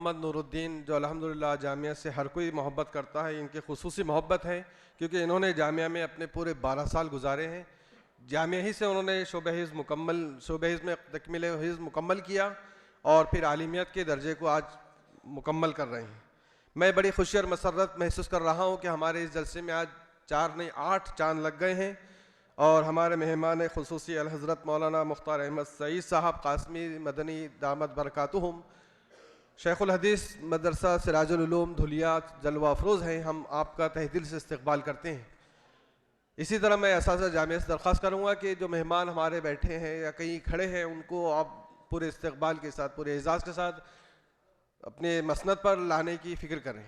मोहम्मद नूरुद्दीन जो अल्हम्दुलिल्लाह जामिया से हर कोई मोहब्बत करता है, इनकी खुसूसी मोहब्बत है क्योंकि इन्होंने जामिया में अपने पूरे 12 साल गुजारे हैं। जामिया ही से उन्होंने शोबे हिज़्म में तकमील हिज़्म मुकम्मल किया और फिर आलिमियत के दर्जे को आज मुकम्मल कर रहे हैं। मैं बड़ी खुशी और मसरत महसूस कर रहा हूँ कि हमारे इस जलसे में आज 4 नहीं 8 चाँद लग गए हैं और हमारे मेहमान खुसूसी अल हज़रत मौलाना मुख्तार अहमद सईद साहब कासमी मदनी दामद बरकातुहुम शेखुल हदीस मदरसा सिराजुल उलूम धुलिया जलवा अफरोज़ हैं। हम आपका तहे दिल से इस्तकबाल करते हैं। इसी तरह मैं एहसास जामिया से दरख्वास्त करूँगा कि जो मेहमान हमारे बैठे हैं या कहीं खड़े हैं उनको आप पूरे इस्तकबाल के साथ, पूरे एजाज़ के साथ अपने मसनद पर लाने की फ़िक्र करें।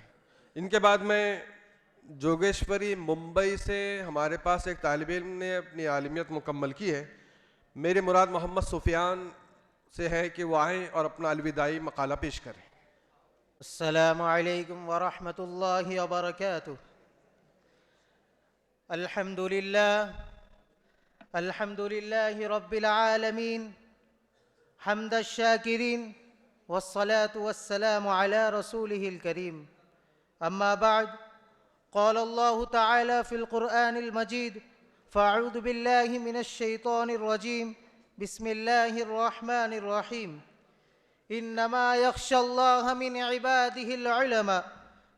इनके बाद मैं जोगेश्वरी मुंबई से हमारे पास एक तालिब इल्म ने अपनी आलिमियत मुकम्मल की है। मेरे मुराद मोहम्मद सुफियान से है कि वो आएँ और अपना अलविदाई मकाला पेश करें। अस्सलामु अलैकुम व रहमतुल्लाहि व बरकातुहू। अल्हम्दुलिल्लाहि रब्बिल आलमीन हम्दश शाकिरीन वस्सलातु वस्सलामु अला रसूलिहिल करीम। अम्मा बाद क़ाल अल्लाहु तआला फ़िल क़ुरआनिल मजीद फ़अऊज़ु बिल्लाहि मिनश शैतानिर रजीम बिस्मिल्लाहिर रहमानिर रहीम। इन्नमा यख्शल्लाह मिन इबादिहिल उलमा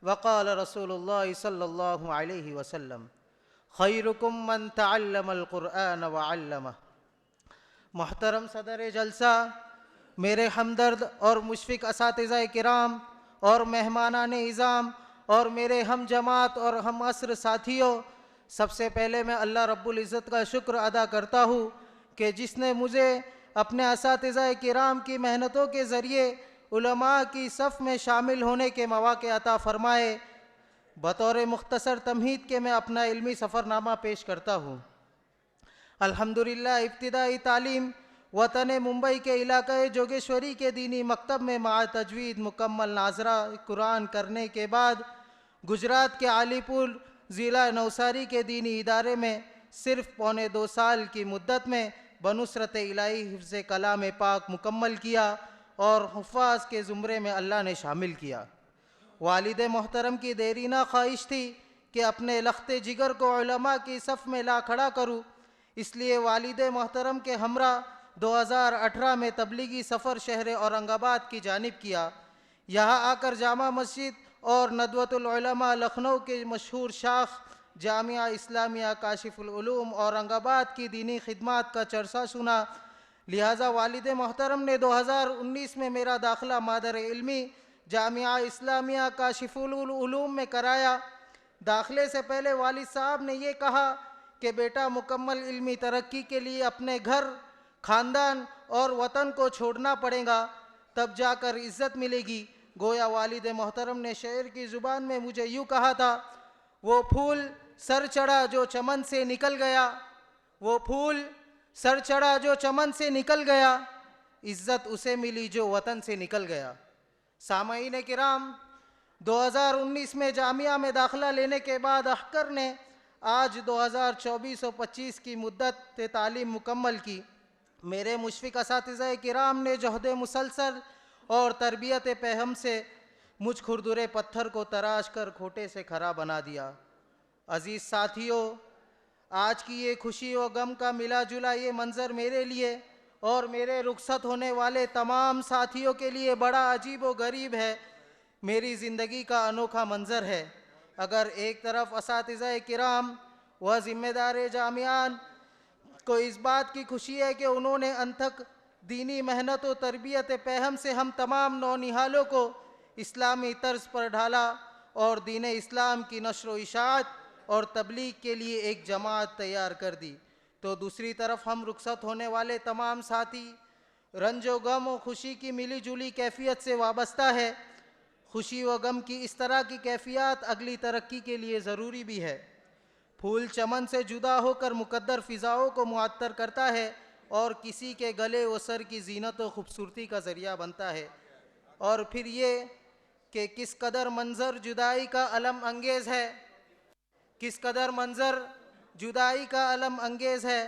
वक़ाल रसूलुल्लाह सल्लल्लाहु अलैहि वसल्लम खैरुकुम मन तअल्लमल क़ुरआन व अल्लमह। मोहतरम सदर जलसा, मेरे हमदर्द और मुशफ़िक़ असातिज़ाए किराम और मेहमानान इज़ाम और मेरे हम जमात और हम असर साथियों, सबसे पहले मैं अल्लाह रब्बुल इज़्ज़त का शुक्र अदा करता हूँ कि जिसने मुझे अपने असातिज़ाए किराम की मेहनतों के ज़रिए उलमा की सफ़ में शामिल होने के मौक़े अता फ़रमाए। बतौर मुख्तसर तमहीद के मैं अपना इल्मी सफ़रनामा पेश करता हूँ। अल्हम्दुलिल्लाह इब्तिदाई तालीम वतन मुंबई के इलाक़े जोगेश्वरी के दीनी मकतब में मा तजवीद मुकम्मल नाजरा कुरान करने के बाद गुजरात के आलीपुर ज़िला नवसारी के दीनी इदारे में सिर्फ़ पौने 2 साल की मुद्दत में बनुसरत इलाही हिफ्ज़ कलाम पाक मुकम्मल किया और हुफ़ाज़ के ज़ुमरे में अल्लाह ने शामिल किया। वालिद मोहतरम की देरीना ख्वाहिश थी कि अपने लख्ते जिगर को उलमा की सफ़ में ला खड़ा करूँ, इसलिए वालिद मोहतरम के हमरा 2018 में तबलीगी सफ़र शहर औरंगाबाद की जानिब किया। यहाँ आकर जामा मस्जिद और नदवतुल उलमा लखनऊ के मशहूर शाख जामिया इस्लामिया काशिफुल उलूम औरंगाबाद की दीनी खिदमात का चर्चा सुना। लिहाजा वालिद मोहतरम ने 2019 में मेरा दाखिला मादर इल्मी जामिया इस्लामिया काशिफुल उलूम में कराया। दाखिले से पहले वालिद साहब ने ये कहा कि बेटा, मुकम्मल इल्मी तरक्की के लिए अपने घर, ख़ानदान और वतन को छोड़ना पड़ेगा, तब जाकर इज़्ज़त मिलेगी। गोया वालिद मोहतरम ने शेर की ज़ुबान में मुझे यूँ कहा था, वो फूल सर चढ़ा जो चमन से निकल गया, वो फूल सर चढ़ा जो चमन से निकल गया, इज़्ज़त उसे मिली जो वतन से निकल गया। सामईन किराम, 2019 में जामिया में दाखिला लेने के बाद अहकर ने आज 2024-25 की मुद्दत तालीम मुकम्मल की। मेरे मुशफ़िक़ असातिज़ाए किराम ने जहद मुसलसल और तरबियत पहम से मुझ खुरदुरे पत्थर को तराश कर खोटे से खरा बना दिया। अज़ीज़ साथियों, आज की ये खुशी व गम का मिला जुला ये मंज़र मेरे लिए और मेरे रुखसत होने वाले तमाम साथियों के लिए बड़ा अजीब व गरीब है। मेरी ज़िंदगी का अनोखा मंज़र है। अगर एक तरफ असातिज़ाए किराम व ज़िम्मेदार जामियान को इस बात की खुशी है कि उन्होंने अनथक दीनी मेहनत व तरबियत पहम से हम तमाम नौनिहालों को इस्लामी तर्ज पर ढाला और दीन इस्लाम की नश्र व इशाअत और तबलीग के लिए एक जमात तैयार कर दी, तो दूसरी तरफ हम रुखसत होने वाले तमाम साथी रंजो गम और खुशी की मिली जुली कैफियत से वाबस्ता है। खुशी व गम की इस तरह की कैफियत अगली तरक्की के लिए ज़रूरी भी है। फूल चमन से जुदा होकर मुकद्दर फ़िज़ाओं को मुअत्तर करता है और किसी के गले व सर की ज़ीनत व ख़ूबसूरती का ज़रिया बनता है। और फिर ये कि किस कदर मंज़र जुदाई का अलम अंगेज़ है, किस कदर मंज़र जुदाई का अलम अंगेज़ है,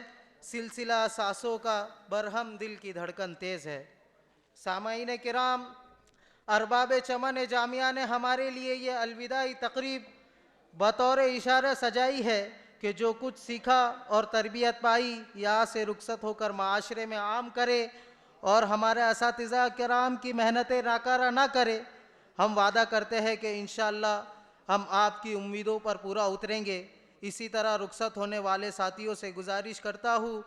सिलसिला सांसों का बरहम दिल की धड़कन तेज़ है। सामाईन किराम, अरबाब चमन जामिया ने हमारे लिए ये अलविदाई तकरीब बतौर इशारा सजाई है कि जो कुछ सीखा और तरबियत पाई यहाँ से रुखसत होकर माशरे में आम करे और हमारे असातिज़ा किराम की मेहनतें नाकारा ना करे। हम वादा करते हैं कि इंशाअल्लाह हम आपकी उम्मीदों पर पूरा उतरेंगे। इसी तरह रुखसत होने वाले साथियों से गुजारिश करता हूँ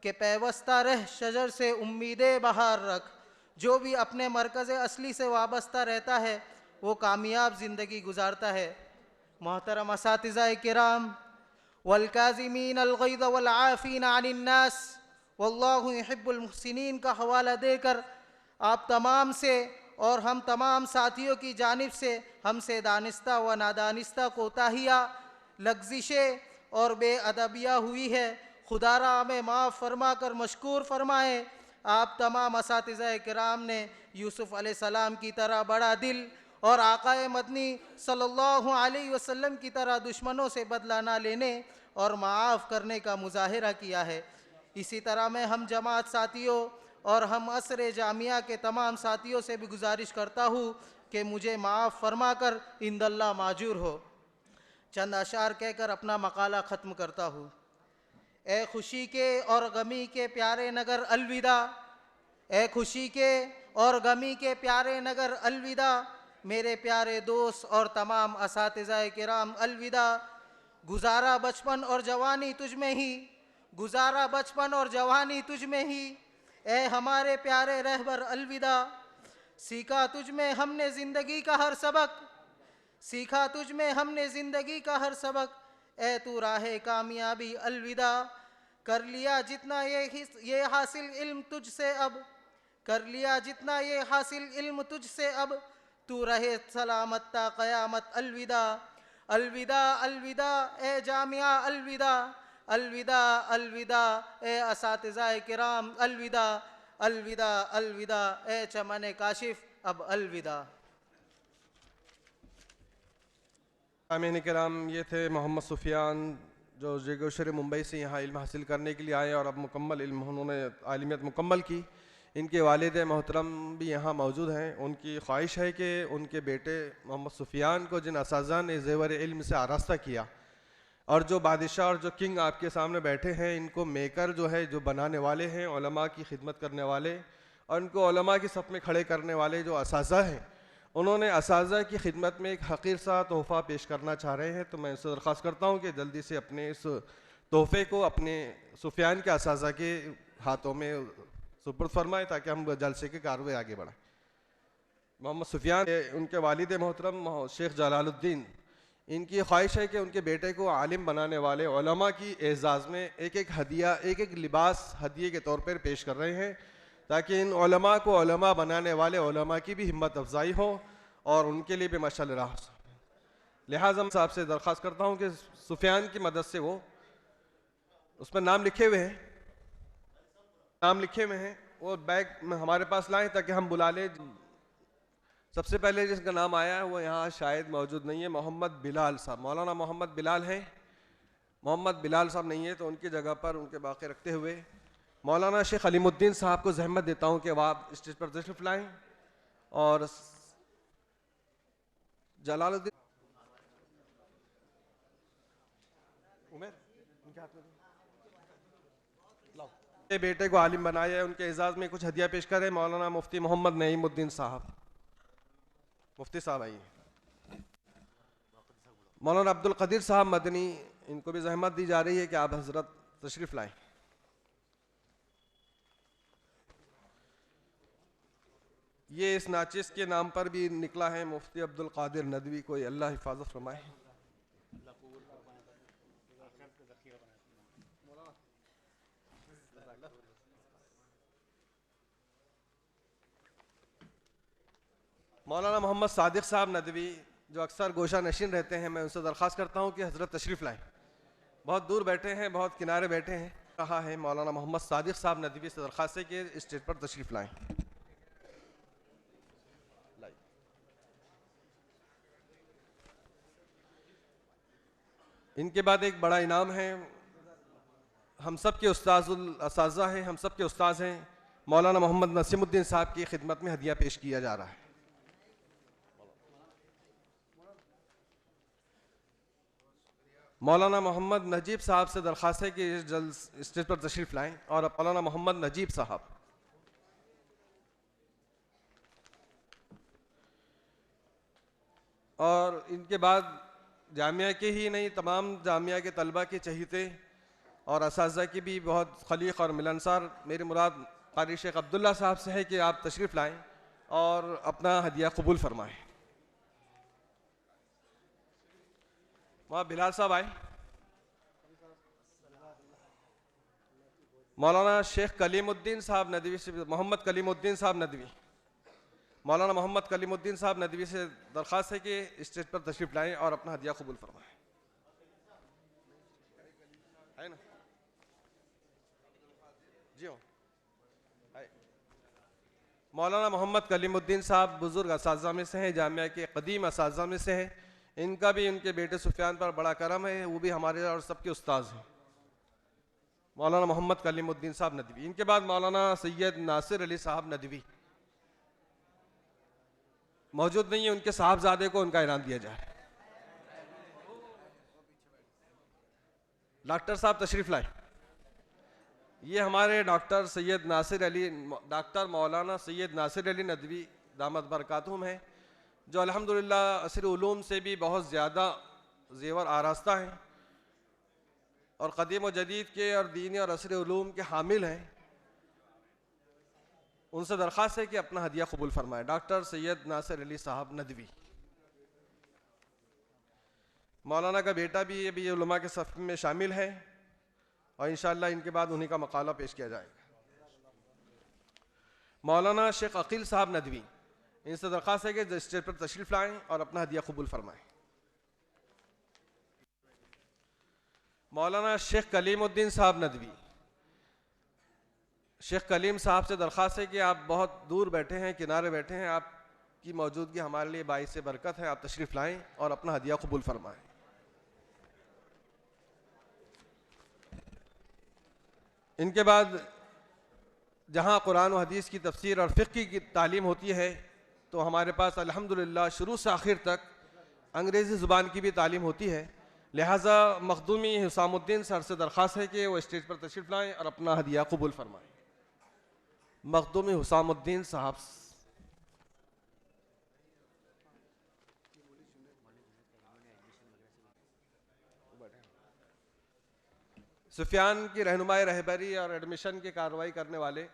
कि पैवस्ता रह शजर से उम्मीदें बहार रख। जो भी अपने मरकज़ असली से वाबस्ता रहता है वो कामयाब ज़िंदगी गुजारता है। मोहतरम असातिज़ा किराम, वल्काज़िमीन अल-ग़ैज़ वल-आफ़ीन अनिन-नास वल्लाहु युहिब्बुल मुहसिनीन का हवाला देकर आप तमाम से और हम तमाम साथियों की जानिब से हमसे दानिस्ता व नादानिस्ता कोताहियाँ, लग़्ज़िशें और बेअदबियाँ हुई है। खुदारा हमें माफ़ फरमा कर मशकूर फरमाए। आप तमाम असातिज़ा किराम ने यूसुफ़ अलैहिस्सलाम की तरह बड़ा दिल और आक़ाए मदनी सल्लल्लाहु अलैहि वसल्लम की तरह दुश्मनों से बदला ना लेने और माफ़ करने का मुज़ाहिरा किया है। इसी तरह मैं हम जमात साथियों और हम असर जामिया के तमाम साथियों से भी गुजारिश करता हूँ कि मुझे माफ़ फरमा कर इंदल्ला माजूर हो। चंद अशार कहकर अपना मकाला ख़त्म करता हूँ। ए खुशी के और गमी के प्यारे नगर अलविदा, ए खुशी के और गमी के प्यारे नगर अलविदा, मेरे प्यारे दोस्त और तमाम असातिज़ाए किराम अलविदा। गुजारा बचपन और जवानी तुझ में ही, गुजारा बचपन और जवानी तुझ में ही, ए हमारे प्यारे रहबर अलविदा। सीखा तुझ में हमने ज़िंदगी का हर सबक, सीखा तुझ में हमने ज़िंदगी का हर सबक, ए तू राहे कामयाबी अलविदा। कर लिया जितना ये हासिल इल्म तुझसे अब, कर लिया जितना ये हासिल इल्म तुझसे अब, तू रहे सलामत ता क़यामत अलविदा। अलविदा अलविदा ए जामिया अलविदा, अलविदा अलविदा ए असातिज़ाए किराम अलविदा, अलविदा अलविदा ए चमन काशिफ अब अलविदा। आमीन किराम, ये थे मोहम्मद सुफियान जो जेगोशर मुंबई से यहाँ इल्म हासिल करने के लिए आए और अब मुकम्मल इल्म उन्होंने आलिमियत मुकम्मल की। इनके वालिद मोहतरम भी यहाँ मौजूद हैं। उनकी ख्वाहिश है कि उनके बेटे मोहम्मद सुफियान को जिन असातिज़ा ने ज़ेवर इल्म से आरास्ता किया और जो बादशाह और जो किंग आपके सामने बैठे हैं, इनको मेकर जो है, जो बनाने वाले हैं, उलमा की खिदमत करने वाले और इनको उलमा की सफ़ में खड़े करने वाले जो असातिज़ा हैं, उन्होंने असातिज़ा की खिदमत में एक हक़ीर सा तोहफ़ा पेश करना चाह रहे हैं। तो मैं उससे दरख्वास्त करता हूँ कि जल्दी से अपने इस तोहफ़े को अपने सुफियान के असातिज़ा के हाथों में सुपुर्द फरमाएँ ताकि हम जलसे के कारवाई आगे बढ़ाएँ। मोहम्मद सुफियान उनके वालिद मोहतरम शेख जलालुद्दीन, इनकी ख्वाहिश है कि उनके बेटे को आलिम बनाने वाले उलमा की एज़ाज़ में एक एक हदिया, एक एक लिबास हदिये के तौर पर पेश कर रहे हैं ताकि इन उलमा को उलमा बनाने वाले उलमा की भी हिम्मत अफजाई हो और उनके लिए भी मशाल राह हो। लिहाजा साहब से दरख्वास्त करता हूँ कि सुफियान की मदद से, वो उसमें नाम लिखे हुए हैं, नाम लिखे हुए हैं, वो बैग में हमारे पास लाएं ताकि हम बुला लें। सबसे पहले जिसका नाम आया है वो यहाँ शायद मौजूद नहीं है, मोहम्मद बिलाल साहब। मौलाना मोहम्मद बिलाल हैं, मोहम्मद बिलाल साहब नहीं है तो उनकी जगह पर उनके बाकी रखते हुए मौलाना शेख अलीमुद्दीन साहब को जहमत देता हूँ कि वह आप स्टेज पर तशरीफ लाएं और जलालुद्दीन उमर उनके हाथ में लाओ, ये बेटे को आलिम बनाया है, उनके एजाज में कुछ हदिया पेश करें। मौलाना मुफ्ती मोहम्मद नईमुद्दीन साहब, मुफ्ती साहब आइए। मौलाना अब्दुल कदीर साहब मदनी, इनको भी जहमत दी जा रही है कि आप हजरत तशरीफ लाएं। ये इस नाचिस के नाम पर भी निकला है, मुफ्ती अब्दुल कादिर नदवी, कोई अल्लाह हिफाजत फरमाए। मौलाना मोहम्मद सादिक साहब नदवी जो अक्सर गोशा नशीन रहते हैं, मैं उनसे दरख्वास्त करता हूँ कि हजरत तशरीफ लाएं। बहुत दूर बैठे हैं, बहुत किनारे बैठे हैं। रहा है मौलाना मोहम्मद सादिक साहब नदवी से दरख्वास्त है कि स्टेज पर तशरीफ लाएं। इनके बाद एक बड़ा इनाम है, हम सब के उस्ताजुल असातिज़ा हैं, हम सब के उस्ताद हैं, मौलाना मोहम्मद नसीमुद्दीन साहब की खिदमत में हदिया पेश किया जा रहा है। मौलाना मोहम्मद नजीब साहब से दरख्वास्त है कि जल्द स्टेज पर तशरीफ़ लाएं। और मौलाना मोहम्मद नजीब साहब। और इनके बाद जामिया के ही नहीं, तमाम जामिया के तलबा के चहीते और असातिज़ा की भी बहुत खलीक और मिलनसार मेरी मुराद क़ारी शेख अब्दुल्ला साहब से है कि आप तशरीफ़ लाएं और अपना हदिया कबूल फरमाएं। वहाँ बिलाल साहब आए। मौलाना शेख कलीमुद्दीन साहब नदवी से, मोहम्मद कलीमुद्दीन साहब नदवी, मौलाना मोहम्मद कलीमुद्दीन साहब नदवी से दरख्वास्त है कि स्टेज पर तशरीफ़ लाएं और अपना हदिया कबूल फरमाएं। है ना जी हो। मौलाना मोहम्मद कलीमुद्दीन साहब बुज़ुर्ग असातिज़ा में से हैं, जामिया के कदीम असातिज़ा में से हैं। इनका भी उनके बेटे सुफियान पर बड़ा करम है, वो भी हमारे और सबके उस्ताद हैं। मौलाना मोहम्मद कलीमुद्दीन साहब नदवी। इनके बाद मौलाना सैयद नासिर अली साहब नदवी मौजूद नहीं है, उनके साहबजादे को उनका ऐलान दिया जाए। डॉक्टर साहब तशरीफ़ लाए। ये हमारे डॉक्टर सैयद नासिर अली, डॉक्टर मौलाना सैयद नासिर अली नदवी दामद बरकातुहुम हैं, जो अल्हम्दुलिल्लाह असर उलूम से भी बहुत ज़्यादा ज़ेवर आरास्ता हैं और क़दीम व जदीद के और दीनी और असर उलूम के हामिल हैं। उनसे दरख्वास्त है कि अपना हदिया कबूल फरमाएं। डॉक्टर सैयद नासिर अली साहब नदवी। मौलाना का बेटा भी अभी उलमा के सफ़ में शामिल है और इंशाअल्लाह इनके बाद उन्हीं का मकाला पेश किया जाएगा। मौलाना शेख अकील साहब नदवी, इनसे दरख्वास्त है कि स्टेज पर तशरीफ़ लाएं और अपना हदिया कबूल फरमाएं। मौलाना शेख कलीमुद्दीन साहब नदवी, शेख कलीम साहब से दरख्वास्त है कि आप बहुत दूर बैठे हैं, किनारे बैठे हैं, आपकी मौजूदगी हमारे लिए बाइस बरकत है, आप तशरीफ़ लाएं और अपना हदिया कबूल फरमाएं। इनके बाद जहाँ कुरान व हदीस की तफसीर और फ़िक़्ह की तालीम होती है, तो हमारे पास अल्हम्दुलिल्लाह शुरू से आखिर तक अंग्रेज़ी ज़ुबान की भी तालीम होती है। लिहाजा मखदूमी हुसामुद्दीन सर से दरख्वास्त है कि वो स्टेज पर तशरीफ़ लाएं और अपना हदिया कबूल फरमाएं। मखदूमी हुसामुद्दीन साहब। सुफियान की रहनुमाई, रहबरी और एडमिशन की कार्रवाई करने वाले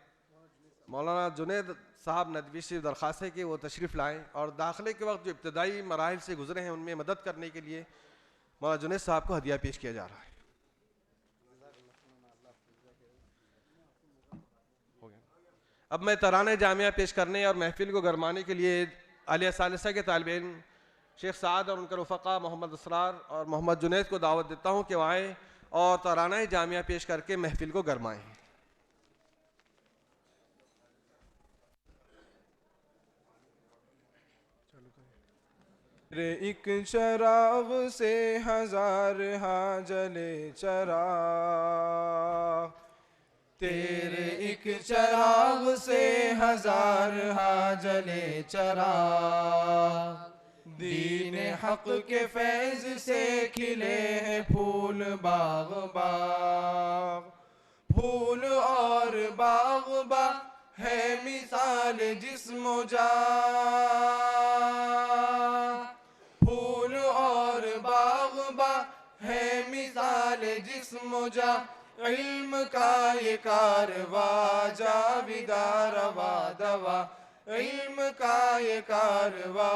मौलाना जुनेद साहब नदवी से दरख्वास्त है कि वो तशरीफ़ लाएं और दाखिले के वक्त जो इब्तदाई मराहिल से गुजरे हैं उनमें मदद करने के लिए मौलाना जुनेद साहब को हदिया पेश किया जा रहा है। अब मैं तराने जामिया पेश करने और महफिल को गरमाने के लिए आलिया सालिसा के तालिब इल्म शेख साद और उनके रफ़क़ा मोहम्मद असरार और मोहम्मद जुनेद को दावत देता हूँ कि वो आएँ और तराना जामिया पेश करके महफिल को गरमाएँ। तेरे एक चराग से हजार हाँ जले चराग, तेरे एक चराग से हजार हाँ जले चराग, दीन हक के फैज से खिले हैं फूल बाग बाग, फूल और बाग बाग है मिसाल जिस्म जा, फूल और बाग बाग है मिसाल जिस्म जा, इल्म का ये कारवा जाविदा रवा दवा, इल्म का ये कारवा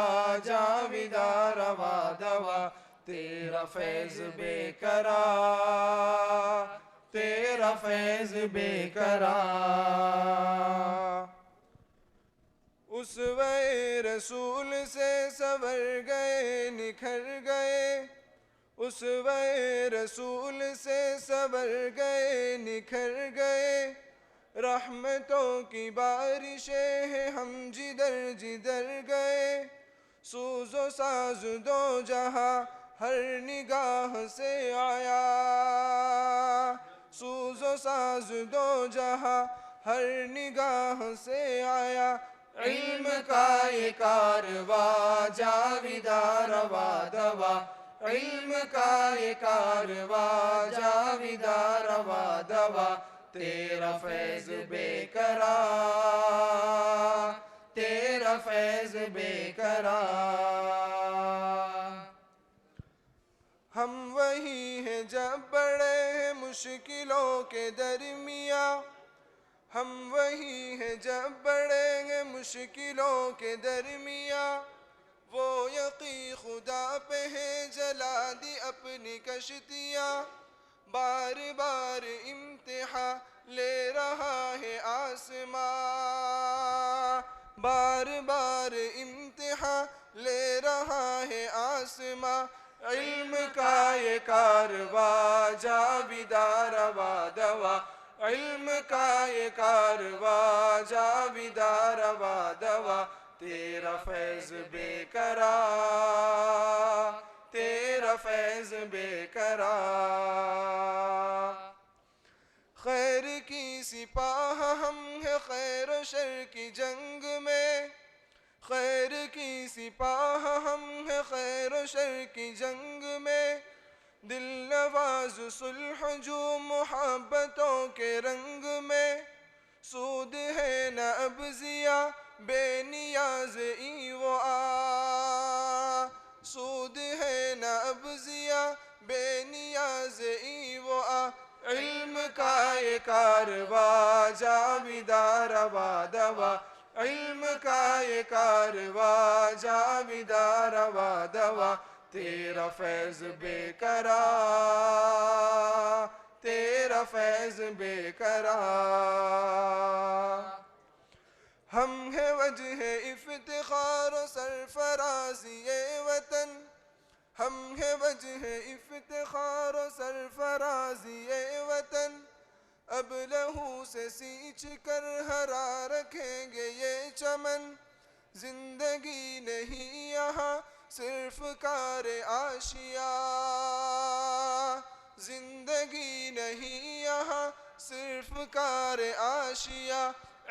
जाविदा रवा दवा, तेरा फैज़ बेकरार, तेरा फैज़ बेकरार। उसवे रसूल से सवर गए निखर गए, उसवे रसूल से सवर गए निखर गए, रहमतों की बारिशें हैं हम जिधर जिधर गए, सूज़ो साज़ दो जहाँ हर निगाह से आया, सूज़ो साज़ दो जहाँ हर निगाह से आया, इल्म का ये कारवा जाविदा रवा दवा, इल्म का ये कारवा जाविदा रवा दवा तेरा फैज बेकरार, तेरा फैज बेकरार। हम वही हैं जब बड़े हैं मुश्किलों के दरमिया, हम वही हैं जब बड़े हैं मुश्किलों के दरमिया। वो यकी खुदा पे है जला दी अपनी कश्तियाँ, बार बार इम्तिहा ले रहा है आसमां, बार बार इम्तिहा ले रहा है आसमां। इल्म का ये कारवा जाविदा रवा दवा, इल्म का ये कारवा जाविदा रवा दवा तेरा फैज बेकरार, तेरा फैज बेकरार। खैर की सिपाह हम है खैर शर की जंग में, खैर की सिपाह हम है खैर शर की जंग में। दिल नवाज सुल्ह जो मोहब्बतों के रंग में, सूद है न अब जिया बेनियाज ई वो आ, सूद है न अब जिया बेनियाज ई वो आ। इल्म का ये कारवा जाविदा रवा दवा, इल्म का ये कारवा जाविदा रवा दवा तेरा फैज बेकरार, तेरा फैज बेकरार। हम है वजह इफ्तिखार सरफराज़ी ये वतन, हम है वजह इफ्तिखार सरफराज़ी ये वतन। अब लहू से सींच कर हरा रखेंगे ये चमन, जिंदगी नहीं यहाँ सिर्फ कार आशिया, जिंदगी नहीं यहाँ सिर्फ कार आशिया।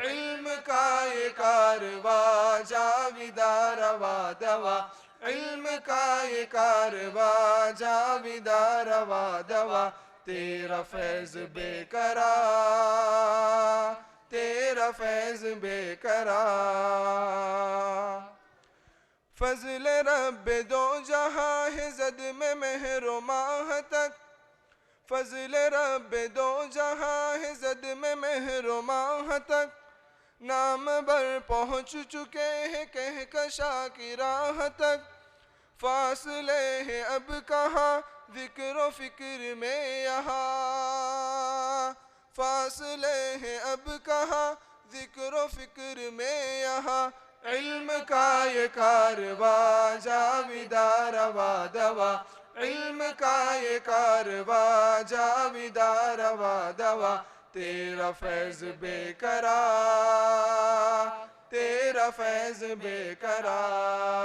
इल्म का ये कारवा जाविदा रवा दवा, इल्म का ये कारवा जाविदा रवा दवा तेरा फैज बेकरार, तेरा फैज बेकरार। फजल रब दो जहां है जद में महरो माह तक, फजल रब दो जहां है जद में महरो माह तक। नाम बर पहुँच चुके हैं कहकशा की राह तक, फासले हैं अब कहाँ जिक्र फिक्र में यहाँ, फासले हैं अब कहाँ जिक्र फिक्र में यहाँ। इल्म का ये कारवा जाविदा रवा दवा, इल्म का ये कारवा जाविदा रवा दवा तेरा फैज बेकरार, तेरा फैज बेकरार,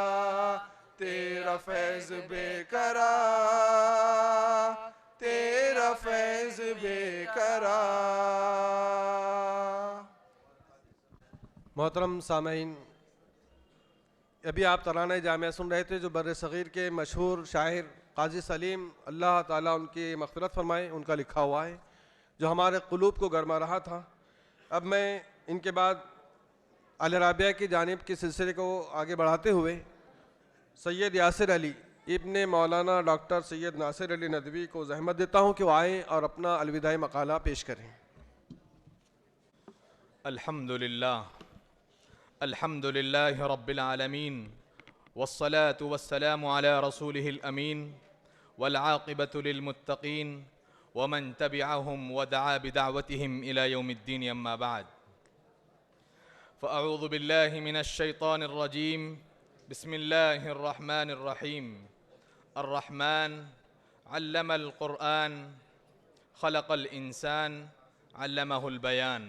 तेरा फैज बेकरार, तेरा फैज बेकरार। मोहतरम सामईन, अभी आप तराना जामिया सुन रहे थे जो बर्र सग़ीर के मशहूर शायर काजी सलीम अल्लाह ताला उनकी मग़फ़िरत फ़रमाए उनका लिखा हुआ है, जो हमारे क़ुलूब को गरमा रहा था। अब मैं इनके बाद अल राबिया की जानिब के सिलसिले को आगे बढ़ाते हुए सैयद यासिर अली इब्ने मौलाना डॉक्टर सैयद नासिर अली नदवी को ज़हमत देता हूँ कि वो आएँ और अपना अलविदाई मक़ाला पेश करें। अल्हम्दुलिल्लाह, अल्हम्दुलिल्लाहि रब्बिल आलमीन, वस्सलातु वस्सलामु अला रसूलिहिल अमीन, वल आक़िबतु लिल मुत्तक़ीन, वमन तबिअहुम वदआ बिदअवतिहिम इला यौमिद्दीन, अम्मा बाद। फ़अऊज़ु बिल्लाहि मिनश शैतानिर रजीम, बिस्मिल्लाहिर रहमानिर रहीम। अर्रहमान अल्लमल क़ुरआन, ख़लक़ल इंसान, अल्लमहुल बयान।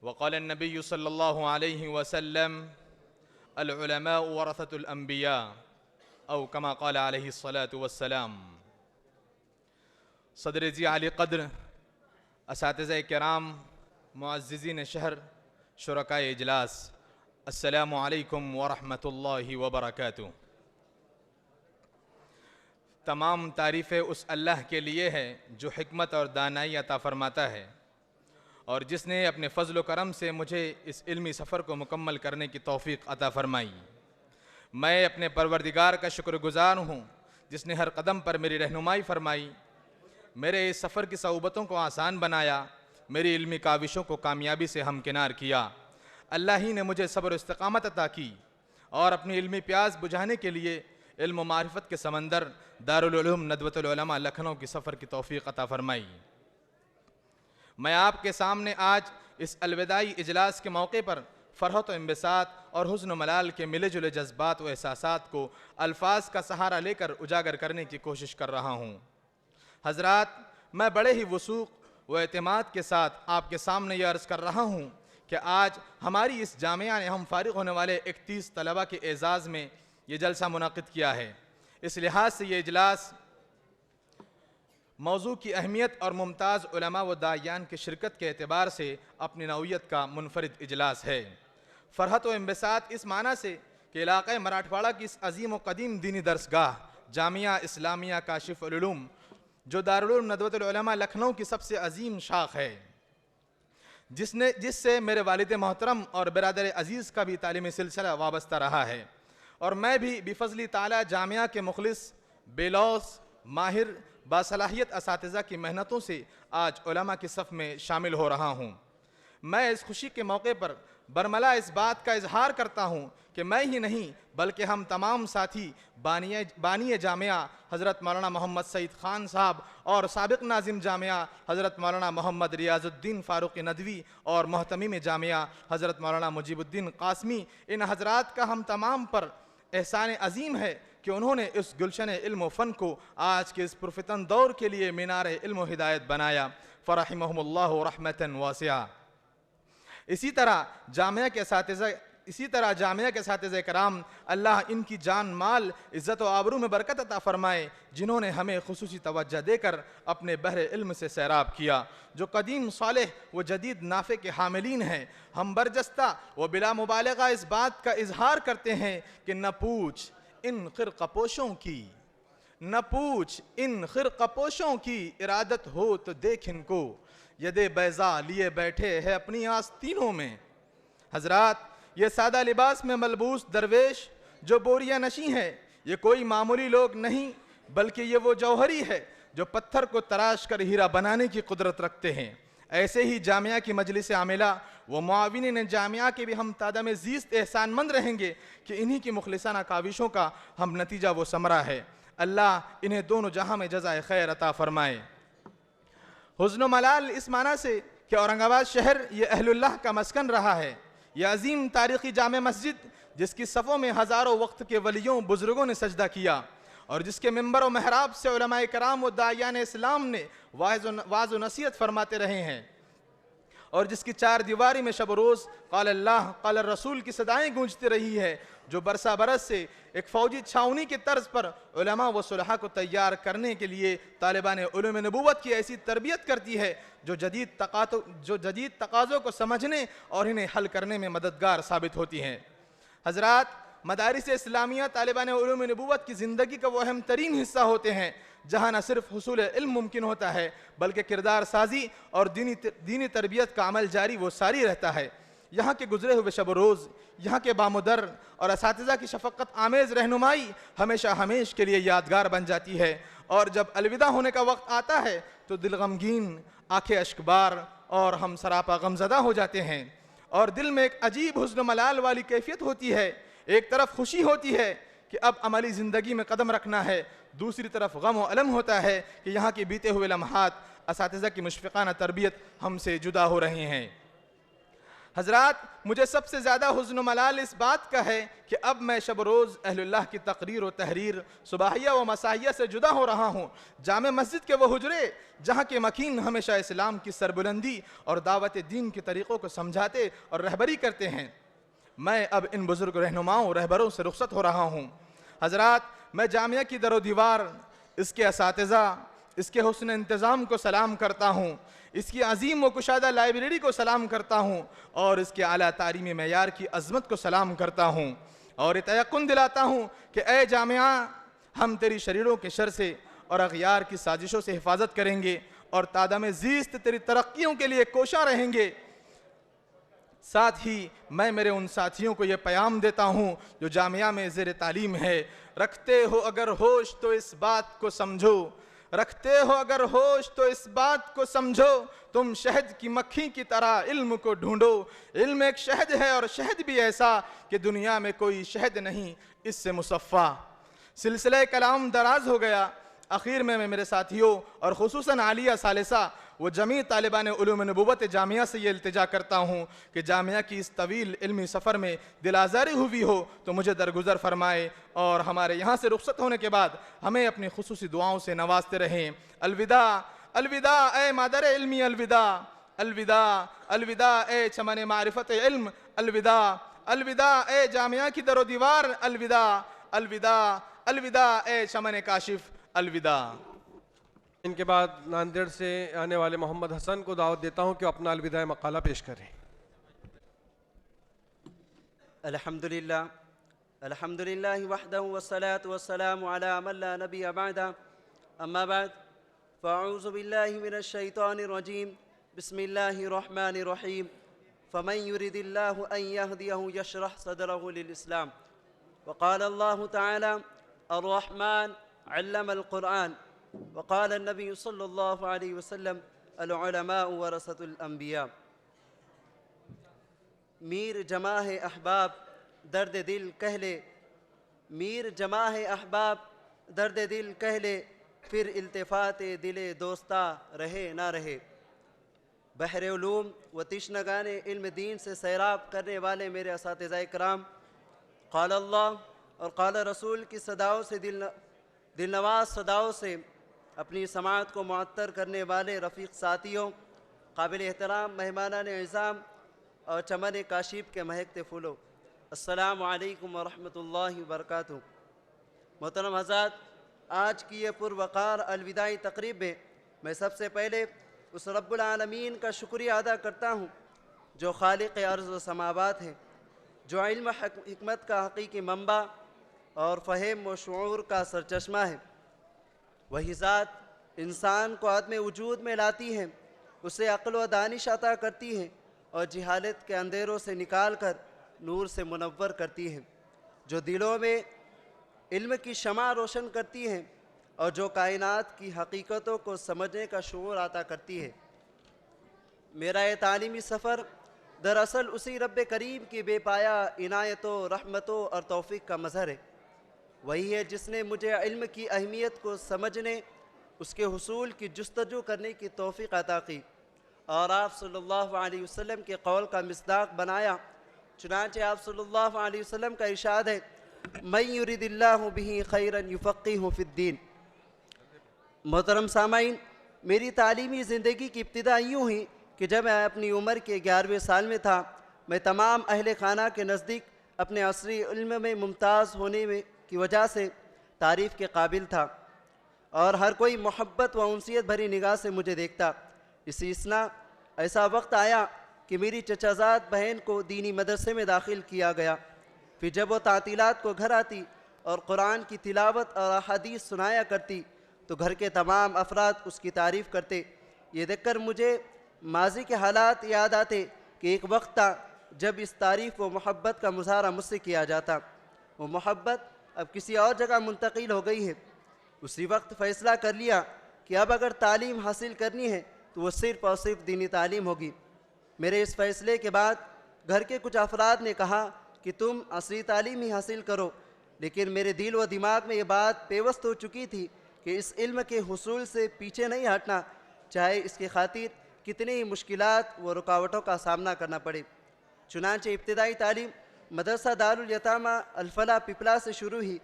वक़ाल नबी सल्लल्लाहु अलैहि वसल्लम अल उलमाउ वरसतुल अंबिया, औ कमा क़ाल अलैहि सलातु वस्सलाम। सदर ज़ी आली क़द्र, असातिज़ा किराम, मुअज़्ज़िज़ीन शहर, शुरकाए इजलास, अस्सलामु अलैकुम व रहमतुल्लाहि व बरकातुहू। तमाम तारीफ़ें उस अल्लाह के लिए है जो हिकमत और दानाई अता फरमाता है और जिसने अपने फ़ज़ल व करम से मुझे इस इल्मी सफ़र को मुकम्मल करने की तौफ़ीक़ अता फ़रमाई। मैं अपने परवरदिगार का शुक्रगुज़ार हूँ जिसने हर कदम पर मेरी रहनुमाई फ़रमाई, मेरे इस सफ़र की सऊबतों को आसान बनाया, मेरी इल्मी काविशों को कामयाबी से हमकिनार किया। अल्लाह ही ने मुझे सब्र इस्तिक़ामत अता की और अपनी इल्मी प्यास बुझाने के लिए इल्म व मारिफत के समंदर दारुल उलूम नदवतुल उलमा लखनऊ की सफ़र की तौफ़ीक़ अता फ़रमाई। मैं आपके सामने आज इस अलविदाई इजलास के मौके पर फ़रहत व इंबिसात और हुस्न मलाल के मिले जुले जज्बात व एहसासात को अल्फाज का सहारा लेकर उजागर करने की कोशिश कर रहा हूँ। हज़रात, मैं बड़े ही वसूक़ व एतमाद के साथ आपके सामने यह अर्ज़ कर रहा हूँ कि आज हमारी इस जामिया ने हम फ़ारिग़ होने वाले 31 तलबा के एज़ाज़ में ये जलसा मुनाक़िद किया है। इस लिहाज से ये इजलास मौजू की अहमियत और मुमताज़ उलमा व दायान की शिरकत के एतबार से अपनी नौइयत का मुनफरिद इजलास है। फ़रहत व इंबिसात इस माना से कि इलाक़े मराठवाड़ा की इस अजीम व कदीम दीनी दरसगाह जामिया इस्लामिया काशिफ़ुल उलूम जो दारुल उलूम नदवतुल उलमा लखनऊ की सबसे अजीम शाख है, जिससे मेरे वालिद मोहतरम और बिरादर अज़ीज़ का भी तालीमी सिलसिला वाबस्ता रहा है और मैं भी बिफ़ज़्ल ताला जामिया के मुखलिस, बेलौस, माहिर, बासलाहियत असातिज़ा की मेहनतों से आज उलमा की सफ़ में शामिल हो रहा हूँ। मैं इस खुशी के मौके पर बरमला इस बात का इजहार करता हूँ कि मैं ही नहीं बल्कि हम तमाम साथी बानी जामिया हज़रत मौलाना मोहम्मद सईद ख़ान साहब और साबिक़ नाज़िम जामिया हज़रत मौलाना मोहम्मद रियाज़ुद्दीन फ़ारूक़ नदवी और मोहतमीम जामिया हज़रत मौलाना मुजीबुद्दीन क़ासमी, इन हज़रात का हम तमाम पर एहसान अज़ीम है कि उन्होंने इस गुलशन इल्म फ़न को आज के इस पुरफ़ितन दौर के लिए मीनार इल्म हिदायत बनाया। फ़रहिमहुमुल्लाहु रहमतन वासिआ। इसी तरह जामिया के असातिज़ा कराम अल्लाह इनकी जान माल इज़्ज़त व आबरू में बरकत अता फ़रमाए, जिन्होंने हमें खुसूसी तवज्जो देकर अपने बहरे इल्म से सैराब किया, जो कदीम सालेह व जदीद नाफ़े के हामिलीन हैं। हम बरजस्ता व बिला मुबालगा इस बात का इजहार करते हैं कि न पूछ इन ख़िरक़पोशों की, न पूछ इन ख़िरक़पोशों की, इरादत हो तो देख इनको, यदे बैज़ा लिए बैठे है अपनी आस्तीनों में। हज़रात, ये सादा लिबास में मलबूस दरवेश जो बोरिया नशी है, ये कोई मामूली लोग नहीं बल्कि ये वो जौहरी है जो पत्थर को तराश कर हीरा बनाने की कुदरत रखते हैं। ऐसे ही जामिया की मजलिस आमिला व मुआविनीन जामिया के भी हम तादाम ज़ीस्त एहसानमंद रहेंगे कि इन्हीं की मुखलिसाना काविशों का हम नतीजा वो समरा है। अल्लाह इन्हें दोनों जहां में जज़ाए खैर अता फ़रमाए। हुज़्न मलाल इस माना से कि औरंगाबाद शहर ये अहलुल्लाह का मस्कन रहा है। यह अजीम तारीख़ी जामे मस्जिद जिसकी सफ़ों में हज़ारों वक्त के वलियों बुज़ुर्गों ने सजदा किया और जिसके मिंबर व महराब से उलमाए कराम व दायान इस्लाम ने वाज़ व नसीहत फरमाते रहे हैं और जिसकी चार दीवारी में शब रोज़ क़ाल अल्लाह क़ाल रसूल की सदाएँ गूंजती रही है, जो बरसा बरस से एक फ़ौजी छावनी के तर्ज पर उलमा व सुलहा को तैयार करने के लिए तालिबान उलूम नबूवत की ऐसी तरबियत करती है जो जदीद तकाज़ों को समझने और इन्हें हल करने में मददगार साबित होती हैं। हज़रात, मदारिस इस्लामिया तालिबान उलूम नबूवत की ज़िंदगी का वो अहम तरीन हिस्सा होते हैं जहाँ न सिर्फ हुसूल इल्म मुमकिन होता है बल्कि किरदार साजी और दीनी तरबियत का अमल जारी वो सारी रहता है। यहाँ के गुजरे हुए शब रोज़, यहाँ के बामुदर और असातिज़ा की शफ़क़त आमेज़ रहनुमाई हमेशा हमेश के लिए यादगार बन जाती है और जब अलविदा होने का वक्त आता है तो दिल गमगीन, आँखें अश्कबार और हम सरापा गमज़दा हो जाते हैं और दिल में एक अजीब हुस्न मलाल वाली कैफियत होती है। एक तरफ खुशी होती है कि अब अमली ज़िंदगी में कदम रखना है, दूसरी तरफ गम व अलम होता है कि यहाँ के बीते हुए लम्हात असातिज़ा की मुशफ़िक़ाना तरबियत हमसे जुदा हो रहे हैं। हज़रात, मुझे सबसे ज़्यादा हुज़्न मलाल इस बात का है कि अब मैं शब रोज़ अहलुल्लाह की तकरीर व तहरीर, सुबहिया व मसाहिया से जुदा हो रहा हूँ। जामे मस्जिद के वो हुजरे जहाँ के मकीन हमेशा इस्लाम की सरबुलंदी और दावत दीन के तरीक़ों को समझाते और रहबरी करते हैं, मैं अब इन बुज़ुर्ग रहनुमाओं रहबरों से रुख़सत हो रहा हूँ। हज़रात, मैं जामिया की दरो दीवार, इसके असातिज़ा, इसके हुस्न इंतज़ाम को सलाम करता हूँ, इसकी अजीम व कुशादा लाइब्रेरी को सलाम करता हूँ और इसके आला तालीमी मेयार की अज़मत को सलाम करता हूँ और तयक़ुन दिलाता हूँ कि ए जामिया, हम तेरी शरीरों के शर से और अगयार की साजिशों से हिफाजत करेंगे और तादाम ज़ीस्त तेरी तरक्कियों के लिए कोशा रहेंगे। साथ ही मैं मेरे उन साथियों को ये पैगाम देता हूँ जो जामिया में ज़ेर तालीम है, रखते हो अगर होश तो इस बात को समझो, रखते हो अगर होश तो इस बात को समझो, तुम शहद की मक्खी की तरह इल्म को ढूंढो। इल्म एक शहद है और शहद भी ऐसा कि दुनिया में कोई शहद नहीं इससे मुसफ़ा। सिलसिला कलाम दराज हो गया। आखिर में मैं मेरे साथियों और खुसूसन आलिया सालिसा व जमी तालिबान उलूम नबूवत जामिया से ये इल्तिजा करता हूँ कि जामिया की इस तवील इल्मी सफ़र में दिल आज़ारी हुई हो तो मुझे दरगुजर फरमाए और हमारे यहाँ से रुखसत होने के बाद हमें अपनी खुसूसी दुआओं से नवाजते रहें। अलविदा अलविदा ए मादर इल्मी, अलविदा अलविदा अलविदा ए चमन मारिफत इल्म, अलविदा अलविदा ए जामिया की दरो दीवार, अलविदा अलविदा अलविदा ए चमन काशिफ, अलविदा। इनके बाद नांदेड़ से आने वाले मोहम्मद हसन को दावत देता हूँ कि अपना अलविदा मकाला पेश करें। अल्हम्दुलिल्लाह अल्हम्दुलिल्लाह वहदहु वस्सलातु वस्सलामु अला मन ला नबिय्य बअदा, अम्मा बाद फ़अऊज़ु बिल्लाहि मिनश शैतानिर रजीम, बिस्मिल्लाहिर रहमानिर रहीम। फ़मन युरिदिल्लाहु अन यहदियहु यशरह सदरहु लिल इस्लाम, वक़ाल अल्लाहु तआला अर्रहमान अल्लमल क़ुरआन, वक़ाल नबी सल्लल्लाहु अलैहि वसल्लम अल उलमा वरसतुल अंबिया। मीर जमा है अहबाब दर्द दिल कह ले, मीर जमा है अहबाब दर्द दिल कह ले, फिर इल्तिफ़ात दिले दोस्ता रहे ना रहे। बहर उलूम व तिश्नगाने इल्म दीन से सैराब करने वाले मेरे असातिज़ाए कराम, क़ाल अल्लाह और क़ाल रसूल की सदाओं से दिलनवाज सदाओं से अपनी समाअत को मुअत्तर करने वाले रफ़ीक साथियों, काबिल एहतराम मेहमानान इज़ाम और चमन काशिफ के महकते फूलों, अस्सलामु अलैकुम व रहमतुल्लाहि व बरकातुहू। मोहतरम हज़रात, आज की ये पुरवक़ार अलविदाई तक़रीब में मैं सबसे पहले उस रब्बुल आलमीन का शुक्रिया अदा करता हूँ जो खालिक़ अर्ज़ व समावात हैं, जो इल्म हिकमत का हक़ीक़ी मंबा और फ़हम व शऊर का सरचश्मा है। वही ज़ात इंसान को आदम वजूद में लाती है, उसे अक़्ल व दानिश अता करती है और जहालत के अंधेरों से निकाल कर नूर से मुनव्वर करती है, जो दिलों में इल्म की शमा रोशन करती है और जो कायनात की हकीकतों को समझने का शऊर अता करती है। मेरा ये तालीमी सफ़र दरअसल उसी रब्बे करीम की बेपाया इनायतों, रहमतों और तौफ़ीक़ का मज़हर है। वही है जिसने मुझे इल्म की अहमियत को समझने, उसके हुसूल की जुस्तजू करने की तौफ़ीक़ अता की और आप सल्लल्लाहु अलैहि वसल्लम के कौल का मिस्दाक़ बनाया। चुनांचे आप सल्लल्लाहु अलैहि वसल्लम का इरशाद है, मन युरिदिल्लाहु बिही खैरन युफ़क़्क़िहु फ़िद्दीन। मोहतरम सामाईन, मेरी तालीमी ज़िंदगी की इब्तिदा यूँ हुई कि जब मैं अपनी उम्र के 11वें साल में था, मैं तमाम अहले खाना के नज़दीक अपने असरी इल्म में मुमताज़ होने में की वजह से तारीफ़ के काबिल था और हर कोई मोहब्बत व उनसियत भरी निगाह से मुझे देखता। इसी इसना ऐसा वक्त आया कि मेरी चचाज़ाद बहन को दीनी मदरसे में दाखिल किया गया। फिर जब वो तातीलात को घर आती और कुरान की तिलावत और अहादीस सुनाया करती तो घर के तमाम अफराद उसकी तारीफ़ करते। ये देखकर मुझे माजी के हालात याद आते कि एक वक्त था जब इस तारीफ़ व मोहब्बत का मुज़ाहरा मुझसे किया जाता। वो मोहब्बत अब किसी और जगह मुंतकिल हो गई है। उसी वक्त फ़ैसला कर लिया कि अब अगर तालीम हासिल करनी है तो वो सिर्फ़ और सिर्फ दीनी तालीम होगी। मेरे इस फ़ैसले के बाद घर के कुछ अफराद ने कहा कि तुम असली तालीम ही हासिल करो, लेकिन मेरे दिल व दिमाग में ये बात पेवस्त हो चुकी थी कि इस इल्म के हुसूल से पीछे नहीं हटना, चाहे इसकी खातिर कितनी ही मुश्किलात व रुकावटों का सामना करना पड़े। चुनांचे इब्तिदाई तालीम मदरसा दारुल यतामा अल-फलाह पिपला से शुरू ही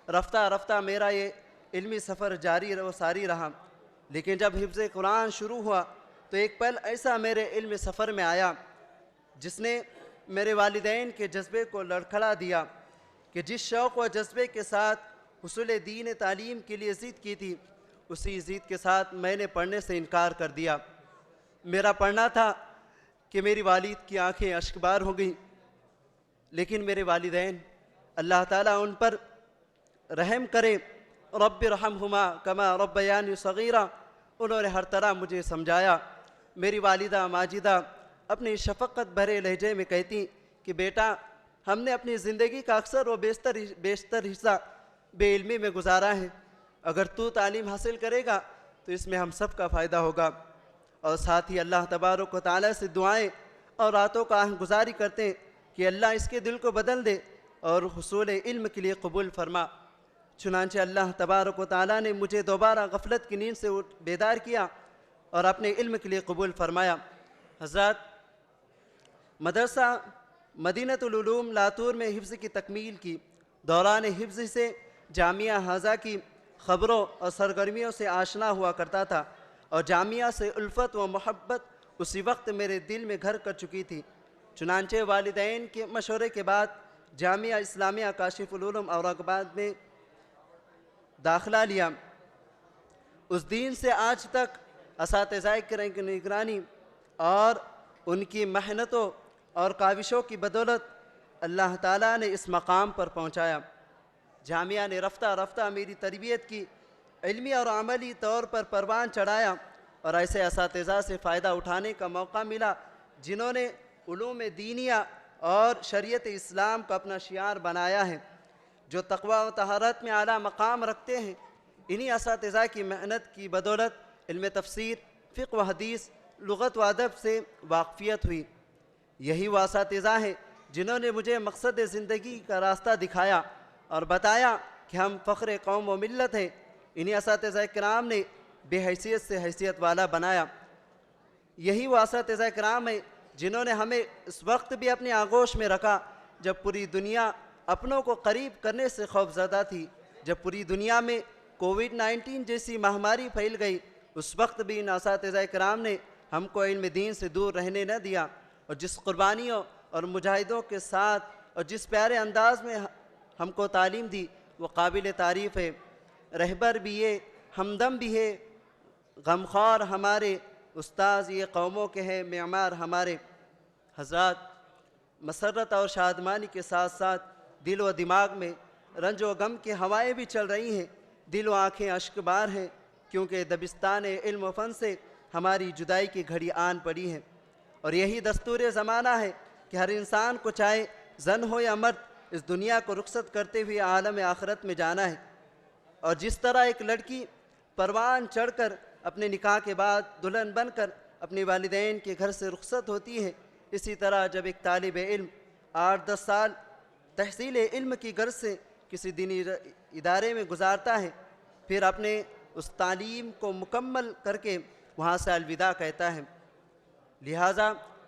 रफ्ता रफ्ता मेरा ये इल्मी सफ़र जारी व सारी रहा। लेकिन जब हिफ्ज़ कुरान शुरू हुआ तो एक पल ऐसा मेरे इल्मी सफ़र में आया जिसने मेरे वालिदैन के जज्बे को लड़खड़ा दिया कि जिस शौक़ व जज्बे के साथ हुसूल दीन तालीम के लिए ज़िद की थी, उसी ज़िद के साथ मैंने पढ़ने से इनकार कर दिया। मेरा पढ़ना था कि मेरी वालिद की आंखें अश्कबार हो गईं, लेकिन मेरे वालिदैन अल्लाह ताला उन पर रहम करे, रब्बिरहमहुमा कमा रब्बयानी सगीरा। उन्होंने हर तरह मुझे समझाया। मेरी वालिदा माजिदा अपनी शफ़क़त भरे लहजे में कहती कि बेटा, हमने अपनी ज़िंदगी का अक्सर व बेशतर हिस्सा बेइल्मी में गुजारा है। अगर तू तालीम हासिल करेगा तो इसमें हम सब का फ़ायदा होगा। और साथ ही अल्लाह तबारक व तआला से दुआएं और रातों का आह गुजारी करते हैं कि अल्लाह इसके दिल को बदल दे और हुसूल इल्म के लिए कबूल फरमा। चुनांचे अल्लाह तबारक व तआला ने मुझे दोबारा गफलत की नींद से बेदार किया और अपने इल्म के लिए कबूल फरमाया। हज़रत मदरसा मदीनतुल उलूम लातूर में हिफ्ज़ की तकमील की। दौरान हिफ्ज़ से जामिया हाजा की ख़बरों और सरगर्मियों से आशना हुआ करता था और जामिया से उल्फत व मोहब्बत उसी वक्त मेरे दिल में घर कर चुकी थी। चुनांचे वालिदैन के मशवरे के बाद जामिया इस्लामिया काशिफुल उलूम औरंगाबाद में दाखिला लिया। उस दिन से आज तक असातिज़ाए किराम की निगरानी और उनकी मेहनतों और काविशों की बदौलत अल्लाह ताला ने इस मकाम पर पहुँचाया। जामिया ने रफ्ता रफ्ता मेरी तरबियत की, इल्मी और अमली तौर पर परवान चढ़ाया और ऐसे असातिज़ा से फ़ायदा उठाने का मौका मिला जिन्होंने उलूम दीनिया और शरीयत इस्लाम को अपना शियार बनाया है, जो तक़वा व तहारत में आला मकाम रखते हैं। इन्हीं असातिज़ा की मेहनत की बदौलत इल्म तफसीर, फ़िक़्ह व हदीस, लुग़त व अदब से वाक़फ़ियत हुई। यही वो असातिज़ा हैं जिन्होंने मुझे मकसद ज़िंदगी का रास्ता दिखाया और बताया कि हम फ़ख्र कौम व मिल्लत हैं। इन्हीं असातिज़ा किराम ने बेहैसियत से हैसियत वाला बनाया। यही वो असातिज़ा किराम हैं जिन्होंने हमें इस वक्त भी अपनी आगोश में रखा जब पूरी दुनिया अपनों को करीब करने से खौफज़दा थी। जब पूरी दुनिया में कोविड-19 जैसी महामारी फैल गई, उस वक्त भी इन असातिज़ा किराम ने हमको इल्म दीन से दूर रहने न दिया और जिस कुर्बानियों और मुजाहिदों के साथ और जिस प्यारे अंदाज में हमको तालीम दी वो काबिल तारीफ़ है। रहबर भी ये, हमदम भी है, गमख्वार हमारे उस्ताद ये कौमों के हैं मेमार हमारे। हज़रात, मसरत और शादमानी के साथ साथ दिल व दिमाग में रंज व गम की हवाएं भी चल रही हैं। दिल व आँखें अश्कबार हैं क्योंकि दबिस्तान इल्म व फ़न से हमारी जुदाई की घड़ी आन पड़ी है। और यही दस्तूर ज़माना है कि हर इंसान को चाहे जन हो या मर्द इस दुनिया को रुखसत करते हुए आलम आखिरत में जाना है। और जिस तरह एक लड़की परवान चढ़कर अपने निकाह के बाद दुल्हन बनकर अपने वालिदैन के घर से रुखसत होती है, इसी तरह जब एक तालिब इल्म 8-10 साल तहसील इल्म की गर्ज से किसी दीनी इदारे में गुजारता है, फिर अपने उस तालीम को मुकम्मल करके वहाँ से अलविदा कहता है। लिहाजा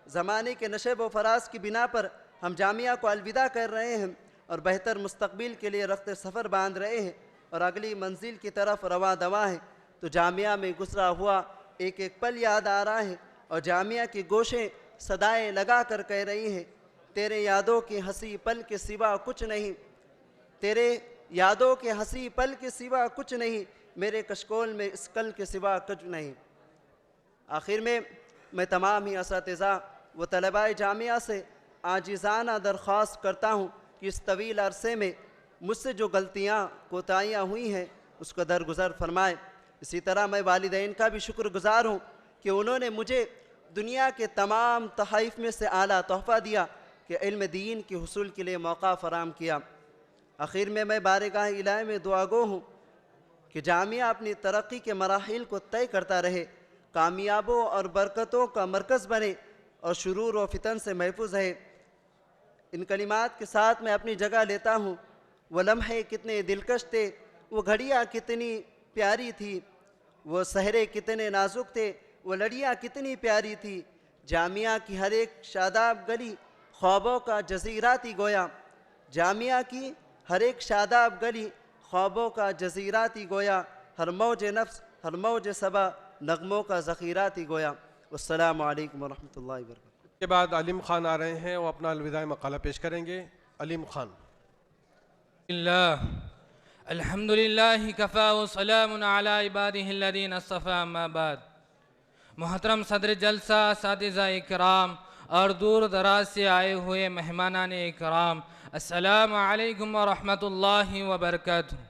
ज़माने के नशेब व फराज की बिना पर हम जामिया को अलविदा कर रहे हैं और बेहतर मुस्तकबिल के लिए रख्त सफ़र बांध रहे हैं और अगली मंजिल की तरफ रवा दवा है। तो जामिया में गुजरा हुआ एक एक पल याद आ रहा है और जामिया की गोशें सदाएं लगा कर कह रही हैं, तेरे यादों की हंसी पल के सिवा कुछ नहीं, तेरे यादों के हंसी पल के सिवा कुछ नहीं, मेरे कशकोल में इस कल के सिवा कुछ नहीं। आखिर में मैं तमाम ही असातिज़ा व तलबाए जामिया से आजिज़ाना दरख्वास्त करता हूँ कि इस तवील अरसे में मुझसे जो गलतियाँ कोताहियाँ हुई हैं उसको दरगुज़र फरमाए। इसी तरह मैं वालिदैन का भी शुक्रगुज़ार हूँ कि उन्होंने मुझे दुनिया के तमाम तहाइफ में से आला तोहफ़ा दिया कि इल्म दीन के हुसूल के लिए मौका फ़राम किया। आखिर में मैं बारगाह इलाही में दुआगो हूँ कि जामिया अपनी तरक्की के मराहिल को तय करता रहे, कामयाबों और बरकतों का मरकज़ बने और शुरूर व फितन से महफूज है। इन कलिमात के साथ मैं अपनी जगह लेता हूँ। वो लम्हे कितने दिलकश थे, वो घड़ियाँ कितनी प्यारी थी, वो सहरे कितने नाजुक थे, वो लड़ियाँ कितनी प्यारी थी। जामिया की हर एक शादाब गली ख्वाबों का जजीरा थी गोया, जामिया की हर एक शादाब गली ख्वाबों का जजीरा थी गोया, हर मौज नफ्स हर मौज सबा नगमों का ज़ख़ीरा थी गोया। अस्सलामु अलैकुम वरहमतुल्लाहि वबरकातुहू। के बाद अलीम खान आ रहे हैं, वो अपना अलविदा मकाला पेश करेंगे। अलीम खान। अल्हम्दुलिल्लाहि कफ़ा व सलामुन अला इबादिहिल्लज़ीना अस्तफ़ा अम्मा बाद। मोहतरम सदर जलसा, असातिज़ा इकराम और दूर दराज से आए हुए मेहमानान इकराम, अस्सलामु अलैकुम व रहमतुल्लाहि व बरकातुहू।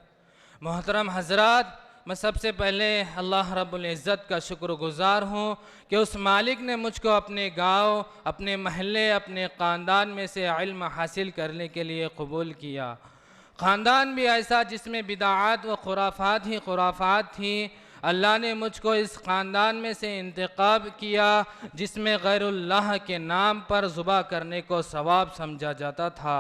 मोहतरम हजरात, मैं सबसे पहले अल्लाह रब्बुल इज़्ज़त का शुक्रगुज़ार हूँ कि उस मालिक ने मुझको अपने गांव, अपने महल्ले, अपने ख़ानदान में से इल्म हासिल करने के लिए कबूल किया। ख़ानदान भी ऐसा जिसमें बिदाअत व खुराफात ही खुराफात थी। अल्लाह ने मुझको इस ख़ानदान में से इंतखाब किया जिसमें गैरुल्लाह के नाम पर ज़ुबा करने को सवाब समझा जाता था।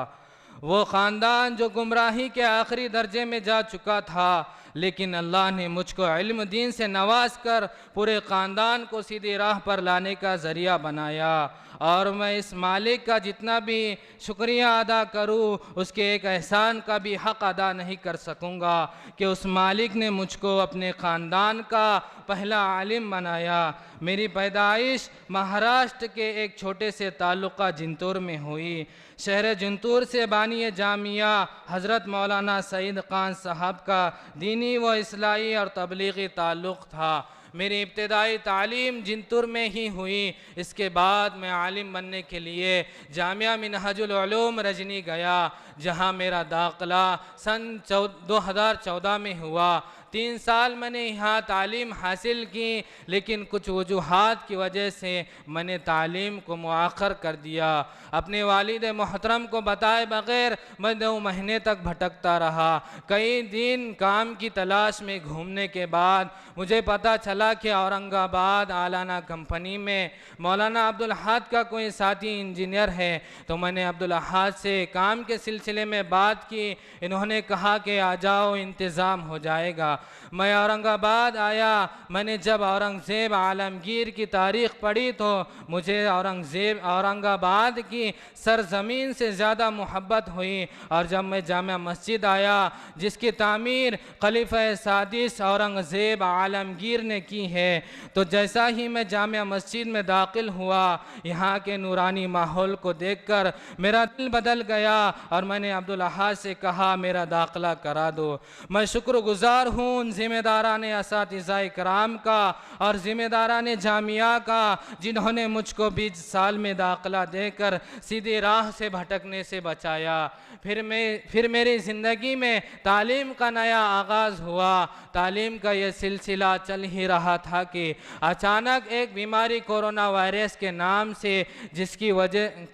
वो ख़ानदान जो गुमराही के आखिरी दर्जे में जा चुका था, लेकिन अल्लाह ने मुझको इल्म दीन से नवाज कर पूरे ख़ानदान को सीधी राह पर लाने का ज़रिया बनाया। और मैं इस मालिक का जितना भी शुक्रिया अदा करूँ, उसके एक एहसान का भी हक़ अदा नहीं कर सकूँगा कि उस मालिक ने मुझको अपने ख़ानदान का पहला आलिम बनाया। मेरी पैदाइश महाराष्ट्र के एक छोटे से ताल्लुक़ा जिंतूर में हुई। शहर जिंतूर से बानी जामिया हज़रत मौलाना सईद ख़ान साहब का दीनी व इस्लाही और तबलीगी ताल्लुक़ था। मेरी इब्तिदाई तालीम जिंतूर में ही हुई। इसके बाद मैं आलिम बनने के लिए जामिया मिनहाजुल उलूम रजनी गया, जहां मेरा दाखिला सन 2014 में हुआ। 3 साल मैंने यहाँ तालीम हासिल की, लेकिन कुछ वजूहात की वजह से मैंने तालीम को मुआखर कर दिया। अपने वालिद मोहतरम को बताए बग़ैर मैं 2 महीने तक भटकता रहा। कई दिन काम की तलाश में घूमने के बाद मुझे पता चला कि औरंगाबाद आलाना कंपनी में मौलाना अब्दुल अहाद का कोई साथी इंजीनियर है। तो मैंने अब्दुल अहाद से काम के सिलसिले में बात की। इन्होंने कहा कि आ जाओ, इंतज़ाम हो जाएगा। मैं औरंगाबाद आया। मैंने जब औरंगज़ेब आलमगीर की तारीख़ पढ़ी तो मुझे औरंगाबाद की सरज़मीन से ज़्यादा मोहब्बत हुई। और जब मैं जामिया मस्जिद आया, जिसकी तामीर खलीफा सादिस औरंगज़ेब आलमगीर ने की है, तो जैसा ही मैं जामिया मस्जिद में दाखिल हुआ, यहाँ के नूरानी माहौल को देखकर मेरा दिल बदल गया और मैंने अब्दुल अहाद से कहा, मेरा दाखिला करा दो। मैं शुक्रगुज़ार हूँ उन ज़िम्मेदारान असातिज़ा इकराम का और ज़िम्मेदारान जामिया का, जिन्होंने मुझको 20 साल में दाखिला देकर सीधी राह से भटकने से बचाया। फिर मेरी ज़िंदगी में तालीम का नया आगाज़ हुआ। तालीम का ये सिलसिला चल ही रहा था कि अचानक एक बीमारी कोरोना वायरस के नाम से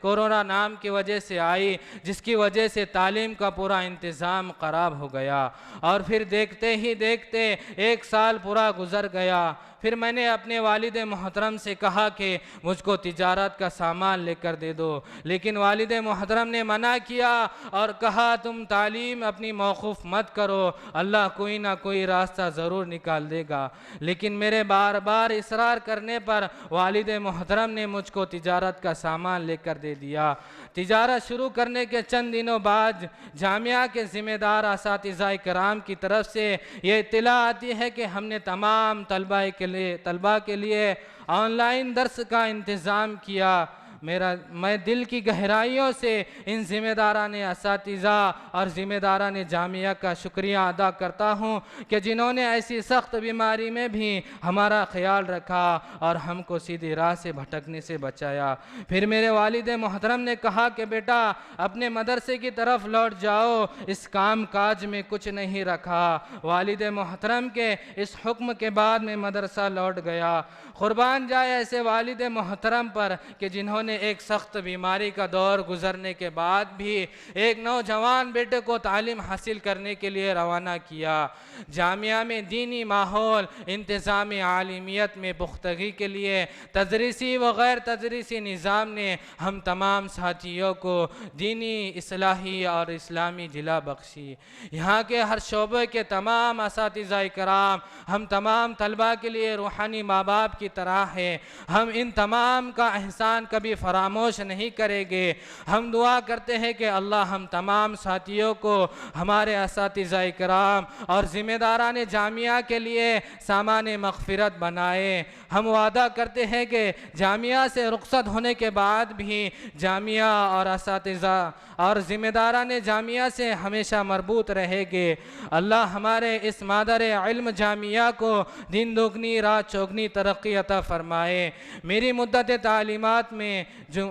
कोरोना नाम की वजह से आई, जिसकी वजह से तालीम का पूरा इंतज़ाम ख़राब हो गया। और फिर देखते ही देखते 1 साल पूरा गुज़र गया। फिर मैंने अपने वालिद मोहतरम से कहा कि मुझको तिजारत का सामान लेकर दे दो, लेकिन वालिद मोहतरम ने मना किया और कहा, तुम तालीम अपनी मौकूफ़ मत करो, अल्लाह कोई ना कोई रास्ता ज़रूर निकाल देगा। लेकिन मेरे बार बार इसरार करने पर वालिद मोहतरम ने मुझको तिजारत का सामान लेकर दे दिया। तिजारत शुरू करने के चंद दिनों बाद जामिया के ज़िम्मेदार असातिज़ा इकराम की तरफ से ये इत्तला आती है कि हमने तमाम तलबा के लिए ऑनलाइन दर्स का इंतज़ाम किया। मैं दिल की गहराइयों से इन ज़िम्मेदारान असातिज़ा और ज़िम्मेदारान जामिया का शुक्रिया अदा करता हूँ कि जिन्होंने ऐसी सख्त बीमारी में भी हमारा ख्याल रखा और हमको सीधी राह से भटकने से बचाया। फिर मेरे वालिद मोहतरम ने कहा कि बेटा, अपने मदरसे की तरफ लौट जाओ, इस काम काज में कुछ नहीं रखा। वालिद मोहतरम के इस हुक्म के बाद मैं मदरसा लौट गया। कुर्बान जाए ऐसे वालिद मोहतरम पर कि जिन्होंने एक सख्त बीमारी का दौर गुजरने के बाद भी एक नौजवान बेटे को तालीम हासिल करने के लिए रवाना किया। जामिया में दीनी माहौल, इंतज़ाम आलिमियत में पुख्तगी के लिए तदरीसी व गैर तदरीसी निज़ाम ने हम तमाम साथियों को दीनी, इस्लाही और इस्लामी जिला बख्शी। यहाँ के हर शोबे के तमाम असातिज़ा इकराम हम तमाम तलबा के लिए रूहानी माँ बाप की तरह है। हम इन तमाम का एहसान कभी फरामोश नहीं करेंगे। हम दुआ करते हैं कि अल्लाह हम तमाम साथियों को हमारे असातिज़ा इकराम और ज़िम्मेदारान जामिया के लिए सामान मग़फ़िरत बनाए। हम वादा करते हैं कि जामिया से रुख़्सत होने के बाद भी जामिया और असातिज़ा और ज़िम्मेदारान जामिया से हमेशा मरबूत रहेंगे। अल्लाह हमारे इस मादर इल्म जामिया को दिन दोगुनी रात चौगुनी तरक्की अता फ़रमाए। मेरी मुद्दत तालीमात में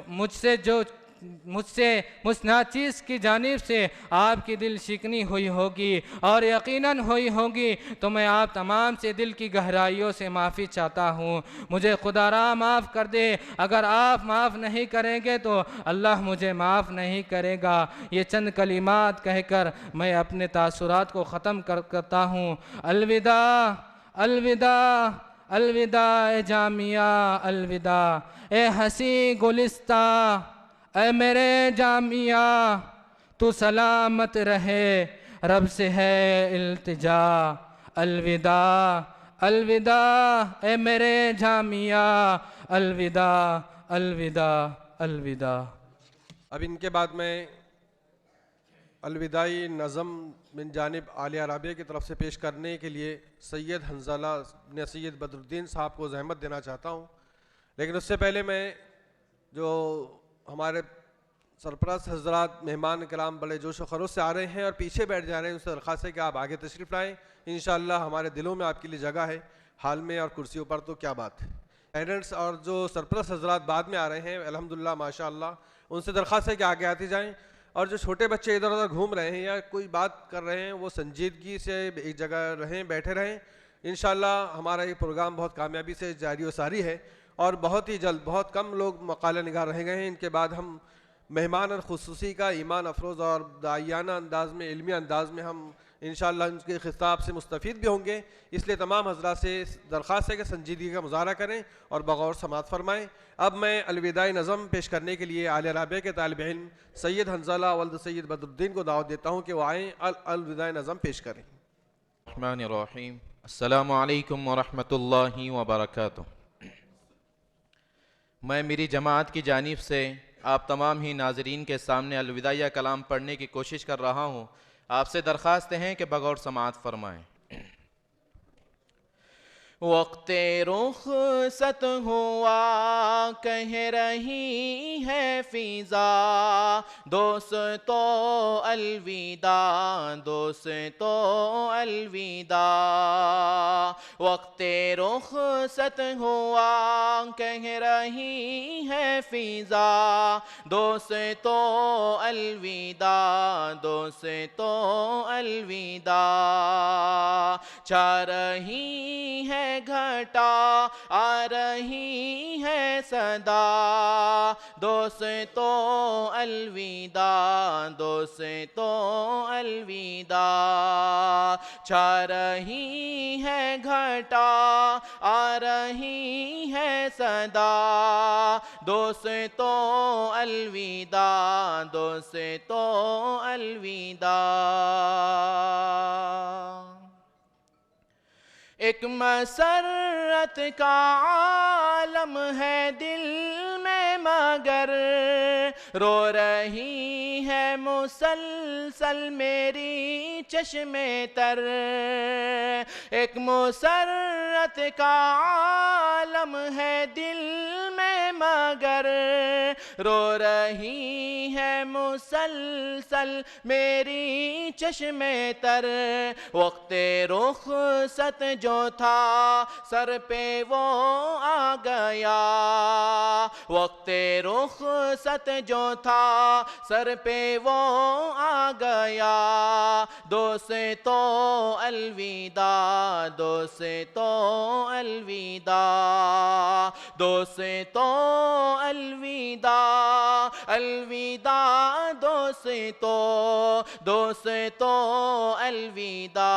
मुझसे जो मुझसे मुझ नाचीज़ की जानिब से आपकी दिल शिकनी हुई होगी और यकीनन हुई होगी, तो मैं आप तमाम से दिल की गहराइयों से माफ़ी चाहता हूँ। मुझे खुदारा माफ़ कर दे। अगर आप माफ़ नहीं करेंगे तो अल्लाह मुझे माफ़ नहीं करेगा। ये चंद कलिमात कहकर मैं अपने तासुरात को ख़त्म करता हूँ। अलविदा, अलविदा, अलविदा ए जामिया, अलविदा ए हंसी गुलिस्ता, ए मेरे जामिया तू सलामत रहे, रब से है इल्तिजा। अलविदा, अलविदा ए मेरे जामिया, अलविदा, अलविदा, अलविदा। अब इनके बाद में अलविदाई नज़म बिन जानिब आलिया राबिया की तरफ से पेश करने के लिए सैयद हंज़ला ने सैयद बदरुद्दीन साहब को ज़हमत देना चाहता हूँ। लेकिन उससे पहले मैं जो हमारे सरपरस्त हजरात मेहमान कराम बड़े जोश व खरोश से आ रहे हैं और पीछे बैठ जा रहे हैं, उनसे दरख्वास्त है कि आप आगे तशरीफ़ लाएँ। इंशाअल्लाह हमारे दिलों में आपके लिए जगह है, हाल में और कुर्सियों पर, तो क्या बात है। पेरेंट्स और जो सरपरस्त हजरात बाद में आ रहे हैं अल्हम्दुलिल्लाह माशाअल्लाह, उनसे दरख्वास्त है कि आगे आते जाएँ। और जो छोटे बच्चे इधर उधर घूम रहे हैं या कोई बात कर रहे हैं, वो संजीदगी से एक जगह रहें, बैठे रहें। इंशाअल्लाह हमारा ये प्रोग्राम बहुत कामयाबी से जारी व सारी है और बहुत ही जल्द, बहुत कम लोग मकाला निगार रह गए हैं। इनके बाद हम मेहमान और खुसूसी का ईमान अफरोज़ और दाइयाना अंदाज में, इल्मी अंदाज में हम इंशाअल्लाह उनके खिताब से मुस्तफ़ीद भी होंगे। इसलिए तमाम हजरात से दरख्वास्त है कि संजीदगी का मुजाहरा करें और बगौर समात फरमाएँ। अब मैं अलविदाई नज़म पेश करने के लिए आलिया राबिया के तालिब इल्म सैयद हंज़ला वल्द सैयद बदरुद्दीन को दावत देता हूँ कि वो आएँ अलविदाई नज़म पेश करें। रहमानिर्रहीम। अस्सलामु अलैकुम व रहमतुल्लाहि व बरकातुहू। मैं मेरी जमात की जानिब से आप तमाम ही नाजरीन के सामने अलविदाइया कलाम पढ़ने की कोशिश कर रहा हूँ। आपसे दरख्वास्त हैं कि बगौर समात फरमाएँ। वक्ते रुखसत हुआ कह रही है फिजा, दोस्तों अलविदा, दोस्तों अलविदा। वक्ते रुखसत हुआ कह रही है फिजा, दोस्तों अलविदा, दोस्तों अलविदा। छा रही है घटा, आ रही है सदा, दोस्तों अलविदा, दोस्तों अलविदा। छा रही है घटा, आ रही है सदा, दोस्तों अलविदा, दोस्तों अलविदा। एक मसरत का आलम है दिल में मगर, रो रही है मुसलसल मेरी चश्मे तर। एक मुसरत का आलम है दिल में मगर, रो रही है मुसलसल मेरी चश्मे तर। वक्ते रुखसत जो था सर पे वो आ गया, वक्ते रुखसत जो था सर पे वो आ गया। दोस्तों अलविदा, दोस्तों अलविदा, दोस्तों अलविदा, अलविदा दोस्तों, दोस्तों अलविदा,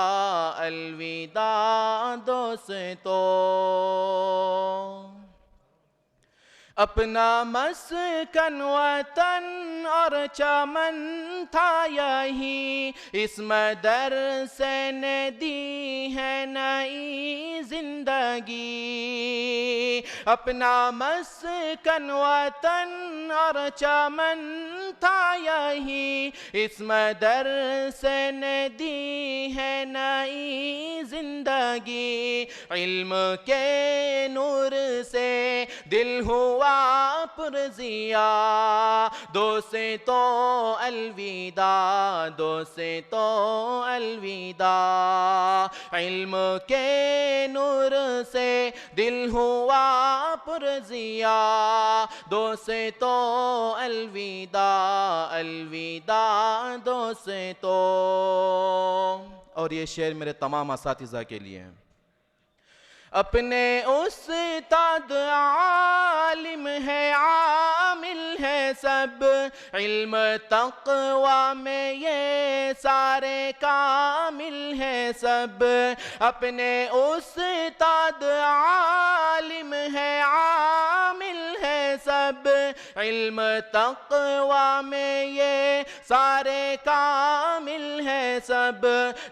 अलविदा दोस्तों। अपना मस्कन वतन और चमन था यही, इस मदरसे ने दी है नई जिंदगी। अपना मस्कन वतन और चमन था यही, इस मदरसे ने दी है नई जिंदगी, इल्म के नूर से दिल हुआ पुरजिया, दो से तो अलविदा, दो से तो अलविदा। इल्म के नूर से दिल हुआ पुरजिया, दो से तो अलविदा, अलविदा दो से तो। और ये शेर मेरे तमाम असातिज़ा के लिए हैं। अपने उस्ताद आलिम है, आमिल है सब, इल्म तक़वा में ये सारे कामिल है सब। अपने उस्ताद आलिम है, आमिल है सब, इल्म तक़वा में ये सारे कामिल है सब।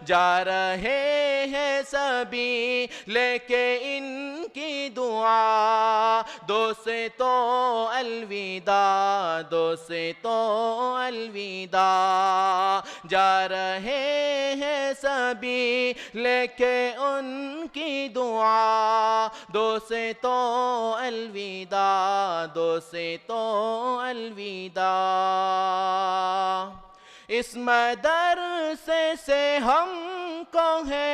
जा रहे हैं सभी लेके इनकी दुआ, दो से तो अलविदा, दो से तो अलविदा। जा रहे हैं सभी लेके उनकी दुआ, दो से तो अलविदा, दो से तो अलविदा। इस मदरसे से हमको है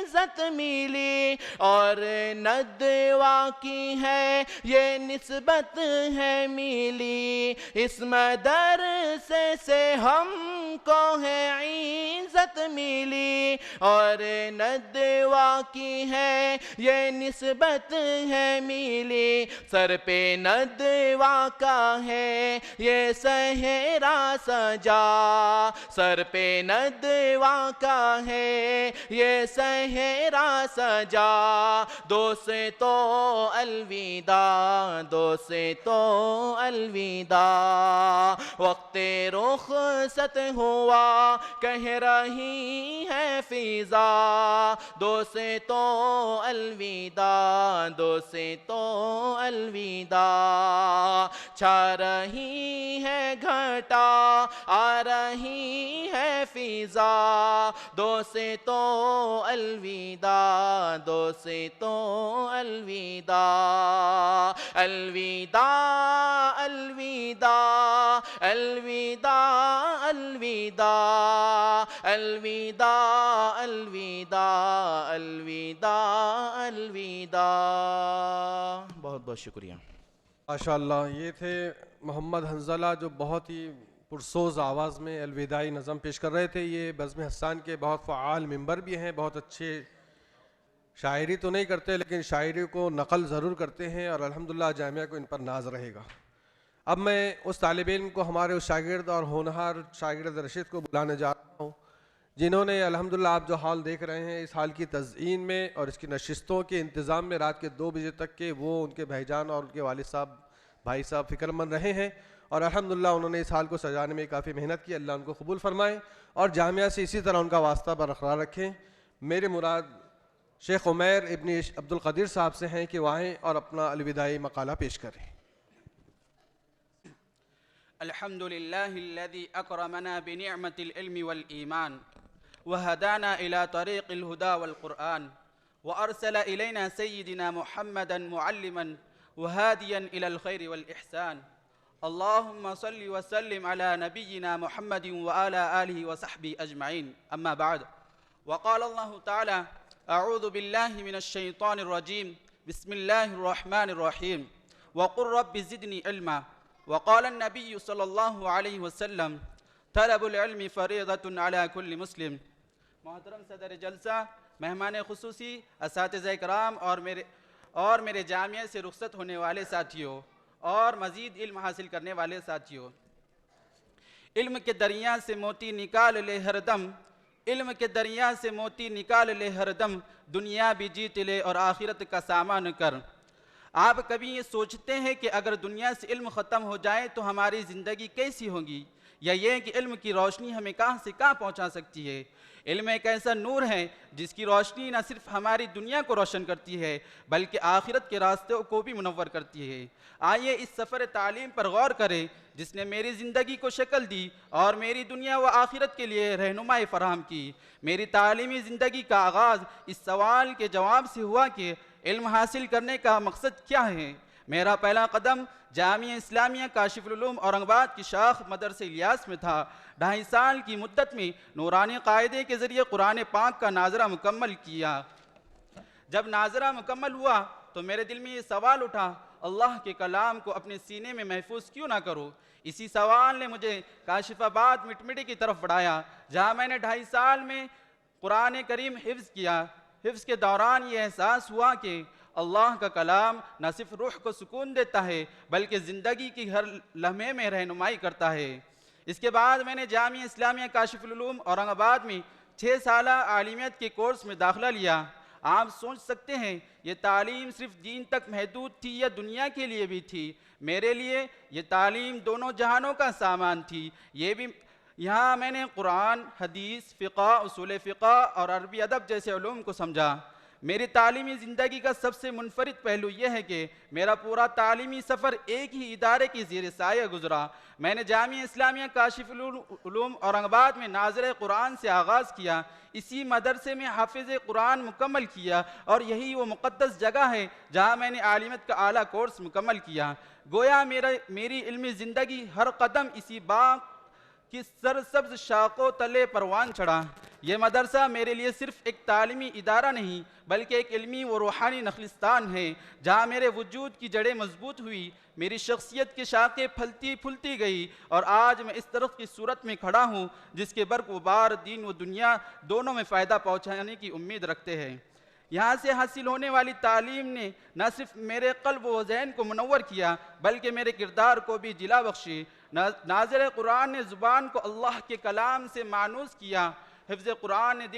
इज़्ज़त मिली, और नदवा की है ये निस्बत है मिली। इस मदरसे से हमको है इज़्ज़त मिली, और नदवा की है ये निस्बत है मिली। सर पे नदवा का है ये सहरा सजा, सर पे नदवा का है ये सहरा सजा। दो से तो अलविदा, दो से तो अलविदा। वक्ते रुखसत हुआ कह रही है फिजा, दो से तो अलविदा, दो से तो अलविदा। छा रही है घटा, आ रही है फिजा, दो से तो अलविदा, दो से तो अलविदा। अलविदा अलविदा अलविदा अलविदा अलविदा अलविदा अलविदा अलविदा। बहुत बहुत शुक्रिया। माशाअल्लाह, ये थे मोहम्मद हंज़ला जो बहुत ही पुरसोज़ आवाज़ में अलविदाई नज़म पेश कर रहे थे। ये बज़्म हस्सान के बहुत फ़आल मेंबर भी हैं, बहुत अच्छे शायरी तो नहीं करते लेकिन शायरी को नक़ल ज़रूर करते हैं, और अल्हम्दुलिल्लाह जामिया को इन पर नाज रहेगा। अब मैं उस तालिब इल्म को, हमारे उस शागिर्द और होनहार शागिर्द रशीद को बुलाने जा रहा हूँ, जिन्होंने अल्हम्दुलिल्लाह आप जो हाल देख रहे हैं इस हाल की तज़यीन में और इसकी नशिस्तों के इंतज़ाम में रात के 2 बजे तक के वो उनके भाईजान और उनके वालिद साहब भाई साहब फ़िक्रमंद रहे हैं, और अल्हम्दुलिल्लाह उन्होंने इस हाल को सजाने में काफ़ी मेहनत की। अल्लाह उनको कबूल फरमाए और जामिया से इसी तरह उनका वास्ता बरकरार रखें। मेरे मुराद शेख उमैर इब्न अब्दुल क़दीर साहब से हैं कि वह आएँ और अपना अलविदाई मकाला पेश करें। अल्हम्दुलिल्लाहिल्लज़ी अकरमना बिनिअमतिल इल्मि वल ईमान व हदाना इला तरीक़िल हुदा वल क़ुरआन व अरसला इलैना सय्यिदिना मुहम्मदन मुअल्लिमन व हादियन इलल खैरि वल इहसान। अल्लाहुम्मा सल्लि व सल्लिम अला नबिय्यिना मुहम्मदिन व अला आलिहि व सहबिहि अजमईन। अम्मा बाद। व क़ाल अल्लाहु तआला अऊज़ु बिल्लाहि मिनश शैतानिर रजीम बिस्मिल्लाहिर रहमानिर रहीम व क़ुर रब्बि ज़िदनी इल्मा। व क़ाल अन्नबिय्यु सल्लल्लाहु अलैहि वसल्लम तलबुल इल्मि फ़रीज़तुन अला कुल्लि मुस्लिम। मोहतरम सदर जलसा, मेहमान खुसूसी, असातिज़ा इकराम और मेरे जामिया से रुखसत होने वाले साथियों और मज़ीद इल्म हासिल करने वाले साथियों, इल्म के दरिया से मोती निकाल ले हरदम, इल्म के दरिया से मोती निकाल ले हरदम, दुनिया भी जीत ले और आखिरत का सामान कर। आप कभी ये सोचते हैं कि अगर दुनिया से इल्म ख़त्म हो जाए तो हमारी ज़िंदगी कैसी होगी, या ये कि इल्म की रोशनी हमें कहाँ से कहाँ पहुँचा सकती है। इल्म एक ऐसा नूर है जिसकी रोशनी न सिर्फ हमारी दुनिया को रोशन करती है बल्कि आखिरत के रास्तों को भी मुनव्वर करती है। आइए इस सफ़र तालीम पर गौर करें जिसने मेरी ज़िंदगी को शक्ल दी और मेरी दुनिया व आखिरत के लिए रहनुमाई फराहम की। मेरी तालीमी ज़िंदगी का आगाज़ इस सवाल के जवाब से हुआ कि इल्म हासिल करने का मकसद क्या है। मेरा पहला कदम जामिया इस्लामिया काशिफुल उलूम औरंगाबाद की शाख मदरसे इलियास में था। 2.5 साल की मुद्दत में नूरानी कायदे के ज़रिए कुरान पाक का नाजरा मुकम्मल किया। जब नाजरा मुकम्मल हुआ तो मेरे दिल में ये सवाल उठा, अल्लाह के कलाम को अपने सीने में महफूज क्यों ना करो। इसी सवाल ने मुझे काशिफाबाद मिटमिटी की तरफ बढ़ाया, जहाँ मैंने 2.5 साल में कुरान करीम हिफ्ज़ किया। हिफ्ज़ के दौरान ये एहसास हुआ कि अल्लाह का कलाम न सिर्फ रूह को सुकून देता है बल्कि ज़िंदगी की हर लम्हे में रहनुमाई करता है। इसके बाद मैंने जामिया इस्लामिया काशिफुल उलूम औरंगाबाद में 6 साल आलिमियत के कोर्स में दाखिला लिया। आप सोच सकते हैं ये तालीम सिर्फ दीन तक महदूद थी या दुनिया के लिए भी थी। मेरे लिए ये तालीम दोनों जहानों का सामान थी। ये भी यहाँ मैंने कुरान, हदीस, फ़िक़ा, उसूल फ़िक़ा और अरबी अदब जैसे उलूम को समझा। मेरी तालीमी ज़िंदगी का सबसे मुनफरिद पहलू यह है कि मेरा पूरा तालीमी सफ़र एक ही इदारे के ज़ेर साया गुजरा। मैंने जामिया इस्लामिया काशिफुल उलूम औरंगाबाद में नाज़िर कुरान से आगाज़ किया। इसी मदरसे में हाफिज़ कुरान मुकम्मल किया और यही वो मुक़द्दस जगह है जहाँ मैंने आलिमत का आला कोर्स मुकम्मल किया। गोया मेरी इल्मी ज़िंदगी हर कदम इसी बाग कि सरसब्ज शाखों तले परवान चढ़ा। यह मदरसा मेरे लिए सिर्फ एक तालीमी इदारा नहीं बल्कि एक इल्मी व रूहानी नखलिस्तान है, जहाँ मेरे वजूद की जड़ें मजबूत हुई, मेरी शख्सियत की शाखें फलती फूलती गई और आज मैं इस तरफ की सूरत में खड़ा हूँ जिसके बरक़ुबार दीन व दुनिया दोनों में फ़ायदा पहुँचाने की उम्मीद रखते हैं। यहाँ से हासिल होने वाली तालीम ने न सिर्फ मेरे क़ल्ब व ज़हन को मुनव्वर किया बल्कि मेरे किरदार को भी जिला बख्शी। नाज़िर कुरान ने ज़ुबान को अल्लाह के कलाम से मानूस किया। हिफ्ज़ कुरान ने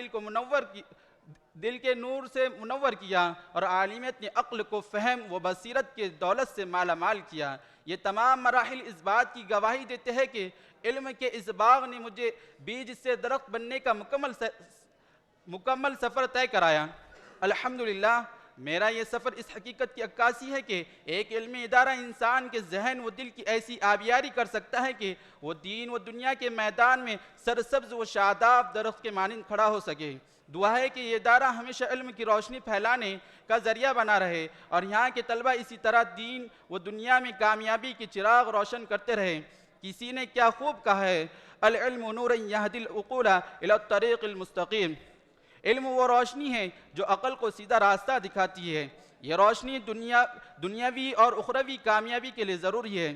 दिल के नूर से मुनव्वर किया और आलिमियत ने अक्ल को फ़हम व बसीरत के दौलत से माला माल किया। ये तमाम मराहिल इस बात की गवाही देते हैं कि इल्म के इस बाग ने मुझे बीज से दरख्त बनने का मुकम्मल सफ़र तय कराया। अल्हम्दुलिल्लाह, मेरा ये सफ़र इस हकीकत की अक्कासी है कि एक इल्मी इदारा इंसान के जहन व दिल की ऐसी आबियारी कर सकता है कि वो दीन व दुनिया के मैदान में सरसब्ज व शादाब दरख्त के मानिंद खड़ा हो सके। दुआ है कि ये इदारा हमेशा इल्म की रोशनी फैलाने का ज़रिया बना रहे और यहाँ के तलबा इसी तरह दीन व दुनिया में कामयाबी के चिराग रोशन करते रहे। किसी ने क्या खूब कहा है, अल इल्मु नूरन यहदिल उक़ूला इला तरीक़िल मुस्तक़ीम। इल्म वो रोशनी है जो अक़ल को सीधा रास्ता दिखाती है। यह रोशनी दुनियावी और उखरवी कामयाबी के लिए ज़रूरी है।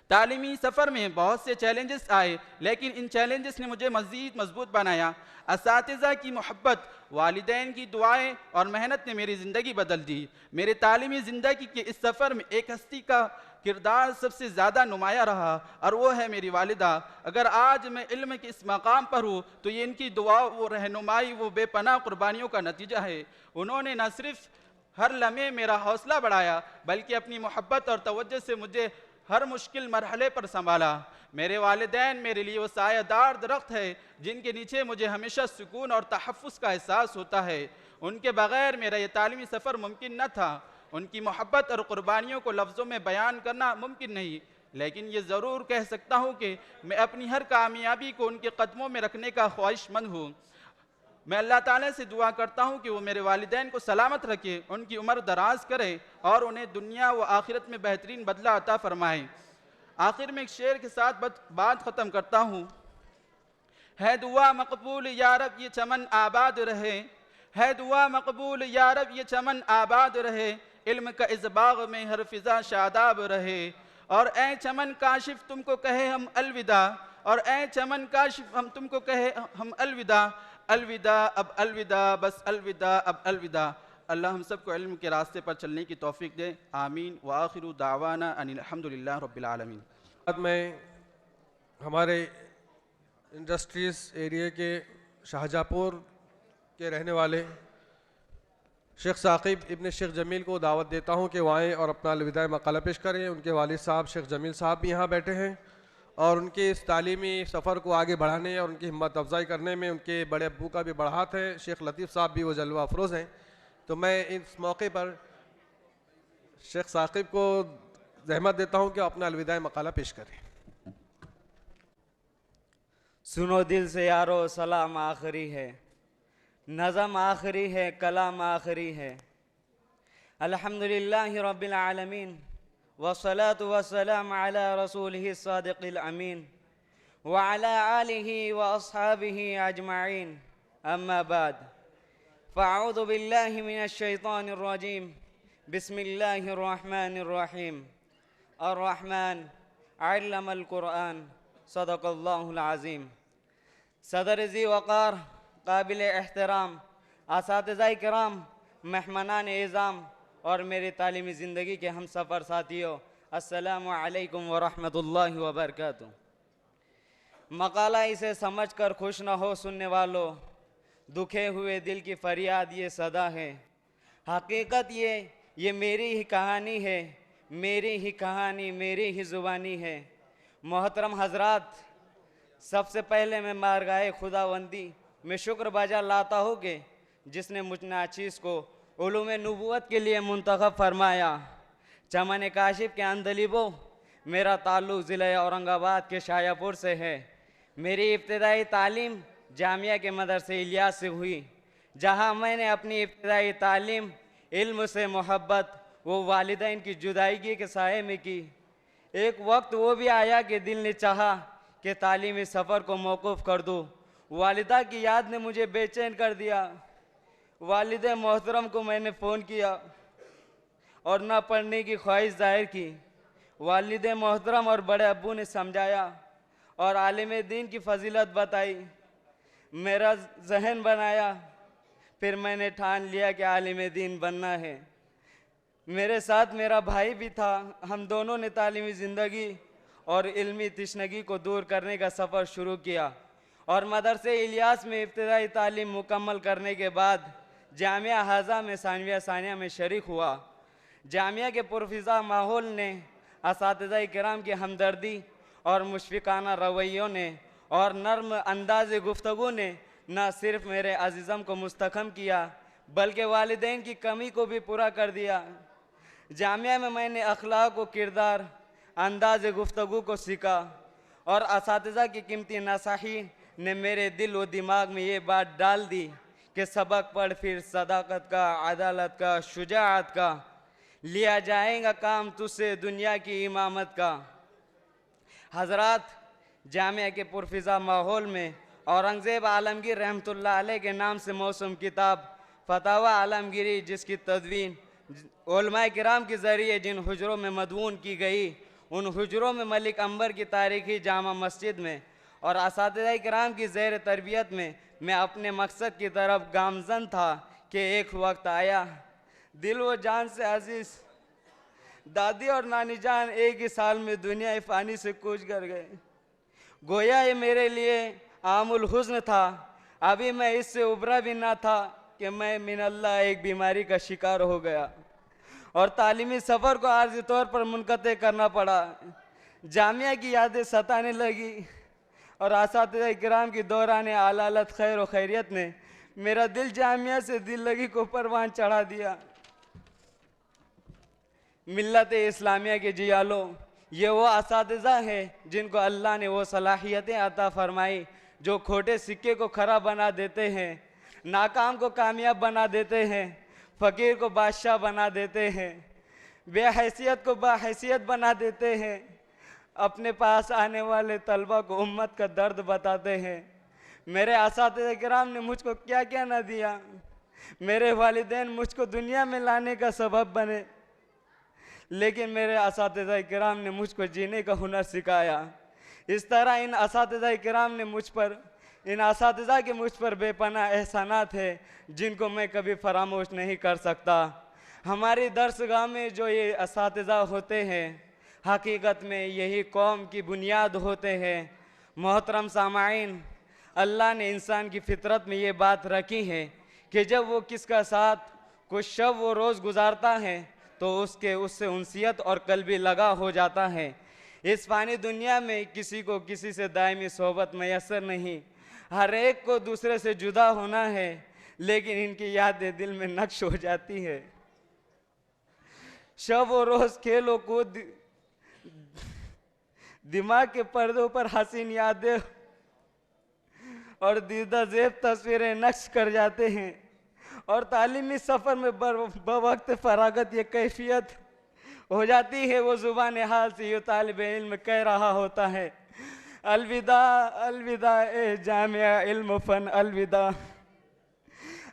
तालीमी सफ़र में बहुत से चैलेंजेस आए, लेकिन इन चैलेंजेस ने मुझे मज़ीद मजबूत बनाया। असातिज़ा की मोहब्बत, वालिदैन की दुआएं और मेहनत ने मेरी ज़िंदगी बदल दी। मेरे तालीमी ज़िंदगी के इस सफ़र में एक हस्ती का किरदार सबसे ज़्यादा नुमाया रहा और वो है मेरी वालिदा। अगर आज मैं इल्म के इस मकाम पर हूँ तो ये इनकी दुआ व रहनुमाई वो बेपनाह कुर्बानियों का नतीजा है। उन्होंने न सिर्फ हर लम्हे मेरा हौसला बढ़ाया बल्कि अपनी मोहब्बत और तवज्जो से मुझे हर मुश्किल मरहले पर संभाला। मेरे वालिदैन मेरे लिए वो सायादार दरख्त है जिनके नीचे मुझे हमेशा सुकून और तहफ़्फ़ुज़ का एहसास होता है। उनके बग़ैर मेरा ये तालीमी सफ़र मुमकिन न था। उनकी मोहब्बत और क़ुरबानियों को लफ्ज़ों में बयान करना मुमकिन नहीं, लेकिन ये ज़रूर कह सकता हूँ कि मैं अपनी हर कामयाबी को उनके कदमों में रखने का ख्वाहिशमंद हूँ। मैं अल्लाह ताला से दुआ करता हूँ कि वो मेरे वालिदैन को सलामत रखे, उनकी उम्र दराज करे और उन्हें दुनिया व आखिरत में बेहतरीन बदला अता फरमाए। आखिर में एक शेर के साथ बात ख़त्म करता हूँ। है दुआ मकबूल या रब ये चमन आबाद रहे, है दुआ मकबूल या रब ये चमन आबाद रहे, इल्म का इस बाग में हर फिजा शादाब रहे। और ए चमन काशिफ तुमको कहे हम अलविदा, और ए चमन काशिफ हम तुमको कहे हम अलविदा, अलविदा अब अलविदा, बस अलविदा अब अलविदा। अल्लाह हम सबको इल्म के रास्ते पर चलने की तौफीक दे, आमीन। व आखिरु दावाना अनिल हम्दुलिल्लाह रब्बिल आलमीन। बाद में हमारे इंडस्ट्रीज़ एरिया के शाहजहाँपुर के रहने वाले शेख साकिब इब्न शेख जमील को दावत देता हूँ कि वो आएँ और अपना अलविदा मकाला पेश करें। उनके वालिद साहब शेख जमील साहब भी यहाँ बैठे हैं और उनके इस तालीमी सफ़र को आगे बढ़ाने और उनकी हिम्मत अफजाई करने में उनके बड़े अब्बू का भी बड़ा हाथ है। शेख लतीफ़ साहब भी वो जलवा अफरोज़ हैं। तो मैं इस मौके पर शेख साकिब को ज़हमत देता हूँ कि अपना अलविदा मकाला पेश करें। सुनो दिल से यारो सलाम आखिरी है, नज़म आखिरी है, कलाम आखिरी है। अल्हम्दुलिल्लाहि रब्बिल आलमीन वस्सलातु वस्सलाम अला रसूलिहि सादिक़िल अमीन व अला आलिहि व अस्हाबिहि अजमाइन, अम्मा बाद। फ़अऊज़ु बिल्लाहि मिनश शैतानिर रजीम, बिस्मिल्लाहिर रहमानिर रहीम। अर्रहमान अल्लमल कुरआन, सदक़ल्लाहुल अज़ीम। सदर ज़ी वक़ार, काबिल एहतराम असातिज़ाए किराम, मेहमानान एज़ाम और मेरी तालीमी ज़िंदगी के हम सफ़र साथियों, अस्सलामु अलैकुम व रहमतुल्लाहि व बरकातुहू। मकाला इसे समझ कर खुश न हो सुनने वालों, दुखे हुए दिल की फरियाद ये सदा है। हकीकत ये मेरी ही कहानी है, मेरी ही कहानी, मेरी ही ज़ुबानी है। मोहतरम हज़रात, सबसे पहले मैं मारगाहे खुदावंदी में शुक्र बजा लाता हूँ कि जिसने मुझ नाचीज़ को उलूम नबूवत के लिए मुंतखब फरमाया। चमन काशिफ के अंदलिबो मेरा ताल्लुक़ ज़िले औरंगाबाद के शायापुर से है। मेरी इब्तिदाई तालीम जामिया के मदरसे इलियास से हुई, जहाँ मैंने अपनी इब्तिदाई तालीम इल्म से मोहब्बत वो वालिदैन की जुदाईगी के साये में की। एक वक्त वो भी आया कि दिल ने चाहा कि तालीमी सफ़र को मौकूफ़ कर दूँ। वालिदा की याद ने मुझे बेचैन कर दिया। वालिद मोहतरम को मैंने फ़ोन किया और ना पढ़ने की ख्वाहिश ज़ाहिर की। वालिद मोहतरम और बड़े अब्बू ने समझाया और आलिम दीन की फ़जीलत बताई। मेरा जहन बनाया, फिर मैंने ठान लिया कि आलिम दीन बनना है। मेरे साथ मेरा भाई भी था। हम दोनों ने तालीमी ज़िंदगी और इल्मी तिश्नगी को दूर करने का सफ़र शुरू किया और मदरसे इलियास में इब्तिदाई तालीम मुकम्मल करने के बाद जामिया हाजा में सानविया सानिया में शरीक हुआ। जामिया के पुरफ़िज़ा माहौल ने, असातिज़ाए किराम की हमदर्दी और मुशफ़िकाना रवैयों ने और नर्म अंदाज़ गुफ्तगू ने न सिर्फ मेरे अज़ीज़म को मुस्तहकम किया बल्कि वालिदैन की कमी को भी पूरा कर दिया। जामिया में मैंने अखलाक व किरदार, अंदाज़ गुफ्तगू को सीखा और असातिज़ा की कीमती नसाही ने मेरे दिल व दिमाग में ये बात डाल दी कि सबक पढ़ फिर सदाकत का, अदालत का, शुजाअत का, लिया जाएगा काम तुझसे दुनिया की इमामत का। हज़रात, जामिया के पुरफ़िज़ा माहौल में औरंगज़ेब आलमगीर रहमतुल्लाह अलैह के नाम से मौसूम किताब फतावा आलमगीरी, जिसकी तदवीन उलमाए किराम के ज़रिए जिन हुजरों में मदवून की गई, उन हुजरों में मलिक अंबर की तारीख़ी जामा मस्जिद में और असातिज़ाए किराम की ज़ेर तरबियत में मैं अपने मकसद की तरफ गामज़न था कि एक वक्त आया, दिल व जान से अजीज़ दादी और नानी जान एक ही साल में दुनिया फ़ानी से कूच कर गए। गोया ये मेरे लिए आमुल हुज़्न था। अभी मैं इससे उभरा भी ना था कि मैं मिनल्लाह एक बीमारी का शिकार हो गया और तालीमी सफ़र को आर्ज़ी तौर पर मुनक़ते करना पड़ा। जामिया की यादें सताने लगी और असातिज़ाए किराम की दौरान आलालत खैर व खैरियत ने मेरा दिल जामिया से दिल लगी को परवान चढ़ा दिया। मिल्लत इस्लामिया के जियालों, ये वो असातिज़ा है जिनको अल्लाह ने वो सलाहियतें अता फरमाई जो खोटे सिक्के को खरा बना देते हैं, नाकाम को कामयाब बना देते हैं, फ़कीर को बादशाह बना देते हैं, बेहैसियत को बाहैसियत बना देते हैं, अपने पास आने वाले तलबा को उम्मत का दर्द बताते हैं। मेरे असातिज़ा किराम ने मुझको क्या क्या ना दिया। मेरे वालिदैन मुझको दुनिया में लाने का सबब बने, लेकिन मेरे असातिज़ा किराम ने मुझको जीने का हुनर सिखाया। इस तरह इन असातिज़ा किराम ने इन असातिज़ा के मुझ पर बेपनाह एहसानात है जिनको मैं कभी फरामोश नहीं कर सकता। हमारी दरसगाह में जो ये असातिज़ा होते हैं, हकीकत में यही कौम की बुनियाद होते हैं। मोहतरम सामाईन, अल्लाह ने इंसान की फितरत में ये बात रखी है कि जब वो किसका साथ कुछ शब वो रोज़ गुजारता है तो उससे उनसियत और कल्बी लगा हो जाता है। इस फानी दुनिया में किसी को किसी से दायमी सोहबत मैसर नहीं, हर एक को दूसरे से जुदा होना है, लेकिन इनकी यादें दिल में नक्श हो जाती है। शब व रोज खेलो कूद दिमाग के पर्दों पर हसीन यादें और दीदा ज़ेब तस्वीरें नक्श कर जाते हैं, और तालीमी सफ़र में बवक्त फरागत ये कैफियत हो जाती है, वो ज़ुबान हाल से ये तालिब इल्म कह रहा होता है, अलविदा अलविदा ए जामिया इल्म फ़न, अलविदा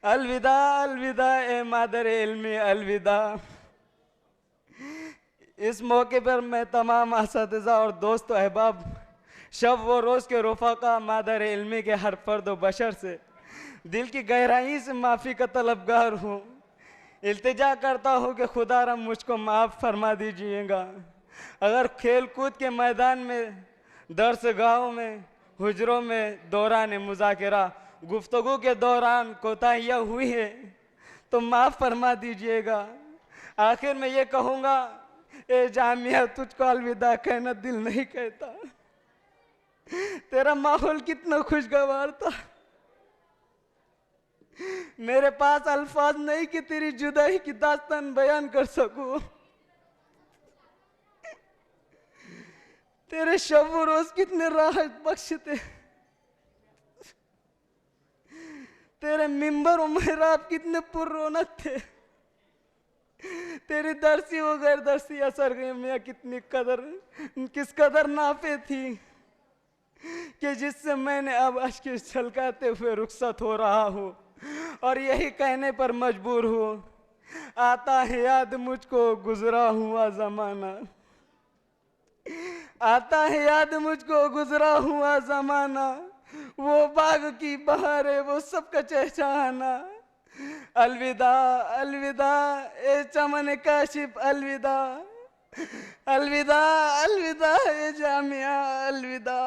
अलविदा अलविदा ए मादर इल्मी, अलविदा। इस मौके पर मैं तमाम असातिज़ा और दोस्त अहबाब, शब व रोज़ के रफ़ाक़ा, मादर इल्मी के हर फ़र्द व बशर से दिल की गहराई से माफ़ी का तलबगार हूँ। इल्तिजा करता हूँ कि खुदारा मुझको माफ़ फरमा दीजिएगा। अगर खेल कूद के मैदान में, दर्स गाहों में, हुजरों में, दौरान मुज़ाकरा, गुफ्तगू के दौरान कोताहियाँ हुई है तो माफ़ फरमा दीजिएगा। आखिर में ये कहूँगा, ए जामिया तुझको अलविदा कहना दिल नहीं कहता। तेरा माहौल कितना खुशगवार था, मेरे पास अल्फाज नहीं कि तेरी जुदाई की दास्तान बयान कर सकूं। तेरे शब व रोज कितने राहत बख्श थे, तेरे मिंबर और मेहराब कितने पुररौनक थे, तेरी दरसी व गैर दरसी असर में कितनी कदर, किस कदर नाफे थी कि जिससे मैंने अब अश्क छलकाते हुए रुखसत हो रहा हूँ और यही कहने पर मजबूर हूँ, आता है याद मुझको गुजरा हुआ ज़माना, आता है याद मुझको गुजरा हुआ ज़माना, वो बाग की बहारें, वो सबका चहचहाना, अलविदा अलविदा ए चमन काशिफ, अलविदा अलविदा अलविदा ए जामिया, अलविदा